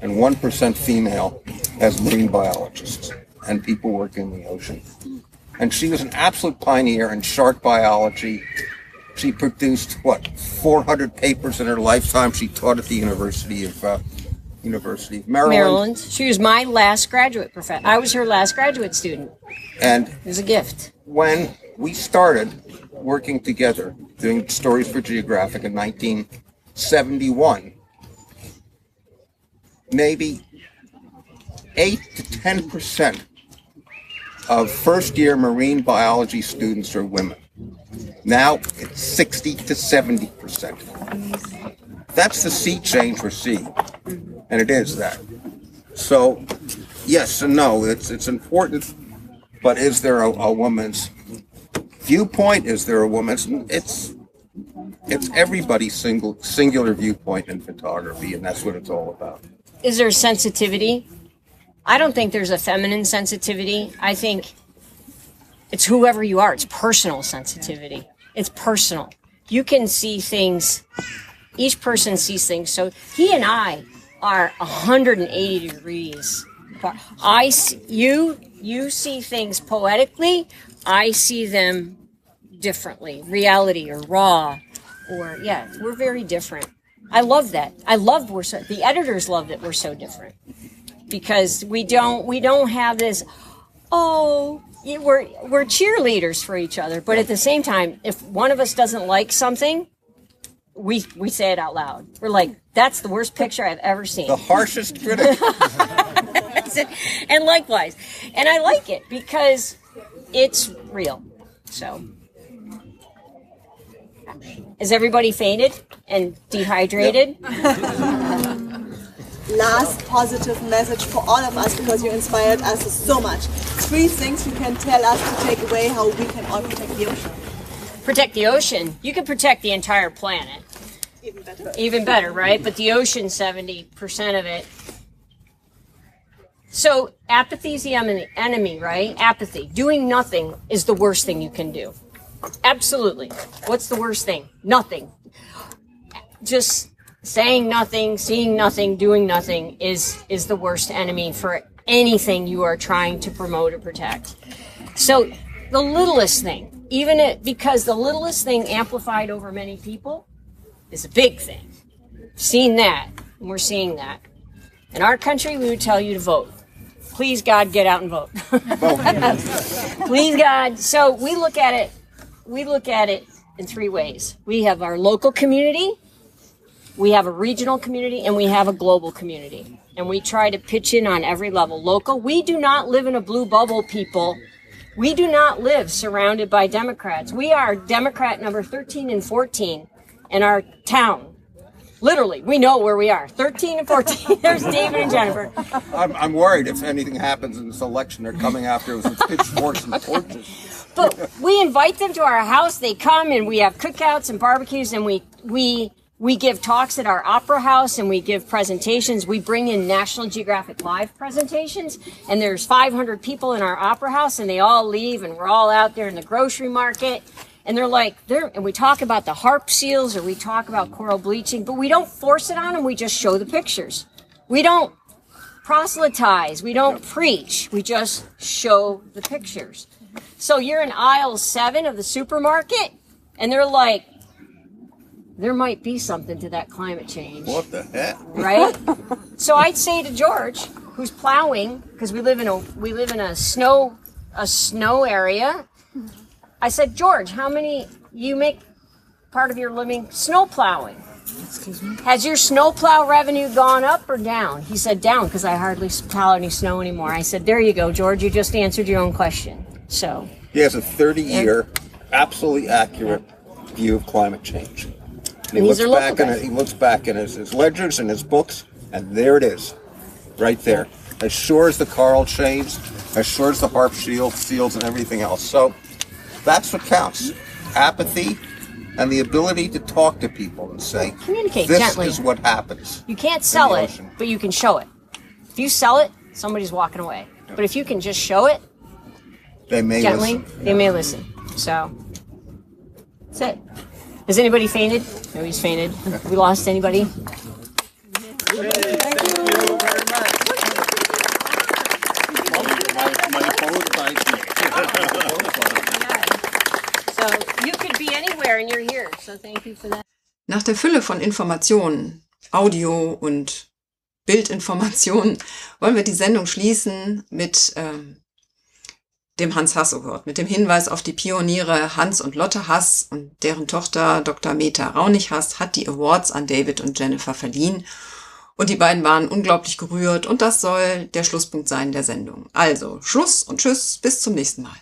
and 1% female as marine biologists and people working in the ocean. And she was an absolute pioneer in shark biology. She produced, 400 papers in her lifetime. She taught at the University of Maryland. She was my last graduate professor. I was her last graduate student. And it was a gift. When we started working together, doing stories for Geographic in 1971, maybe 8 to 10% of first-year marine biology students are women. Now it's 60 to 70%. That's the sea change we're seeing, and it is that. So, yes and no, it's important, but is there a woman's viewpoint? Is there a woman's? It's everybody's singular viewpoint in photography, and that's what it's all about. Is there sensitivity? I don't think there's a feminine sensitivity. I think it's whoever you are. It's personal sensitivity. It's personal. You can see things. Each person sees things. So he and I are 180 degrees apart. You see things poetically. I see them differently. Reality or raw, or we're very different. I love that. The editors love that we're so different. Because we don't have this, we're cheerleaders for each other, but at the same time, if one of us doesn't like something, we say it out loud. We're like, that's the worst picture I've ever seen. The harshest critic. And likewise. And I like it because it's real. So, is everybody fainted and dehydrated? Last positive message for all of us, because you inspired us so much. 3 things you can tell us to take away how we can all protect the ocean. Protect the ocean? You can protect the entire planet. Even better, right? But the ocean, 70% of it. So apathy is the enemy, right? Apathy. Doing nothing is the worst thing you can do. Absolutely. What's the worst thing? Nothing. Just saying nothing, seeing nothing, doing nothing is the worst enemy for anything you are trying to promote or protect. So the littlest thing, because the littlest thing amplified over many people is a big thing. Seen that, and we're seeing that. In our country, we would tell you to vote. Please, God, get out and vote. Please, God. So we look at it in 3 ways. We have our local community, we have a regional community, and we have a global community. And we try to pitch in on every level. Local, we do not live in a blue bubble, people. We do not live surrounded by Democrats. We are Democrat number 13 and 14 in our town. Literally, we know where we are. 13 and 14. There's David and Jennifer. I'm worried if anything happens in this election, they're coming after us with pitchforks and torches. But we invite them to our house. They come, and we have cookouts and barbecues, and we give talks at our opera house, and we give presentations. We bring in National Geographic Live presentations, and there's 500 people in our opera house, and they all leave, and we're all out there in the grocery market, and and we talk about the harp seals, or we talk about coral bleaching, but we don't force it on them. We just show the pictures. We don't proselytize. We don't preach. We just show the pictures. So you're in aisle 7 of the supermarket, and they're like, there might be something to that climate change. What the heck? Right? So I'd say to George, who's plowing, because we live in a snow area. I said, George, how many you make part of your living snow plowing? Excuse me? Has your snow plow revenue gone up or down? He said down, because I hardly plow any snow anymore. I said, there you go, George, you just answered your own question. So He has a 30-year, absolutely accurate view of climate change. And he looks back in his ledgers and his books, and there it is, right there. As sure as the coral shaves, as sure as the harp seals and everything else. So that's what counts. Apathy and the ability to talk to people and say, communicate this gently. is what happens. You can't sell it, ocean. but you can show it. If you sell it, somebody's walking away. But if you can just show it They may gently, listen. they may listen. So that's it. Has anybody fainted? Nobody's fainted. We lost anybody? So you could be anywhere and you're here. So thank you for that. Nach der Fülle von Informationen, Audio- und Bildinformationen, wollen wir die Sendung schließen mit dem Hans Hass Award, mit dem Hinweis auf die Pioniere Hans und Lotte Hass, und deren Tochter Dr. Meta Raunig-Hass hat die Awards an David und Jennifer verliehen. Und die beiden waren unglaublich gerührt, und das soll der Schlusspunkt sein der Sendung. Also Schluss und Tschüss, bis zum nächsten Mal.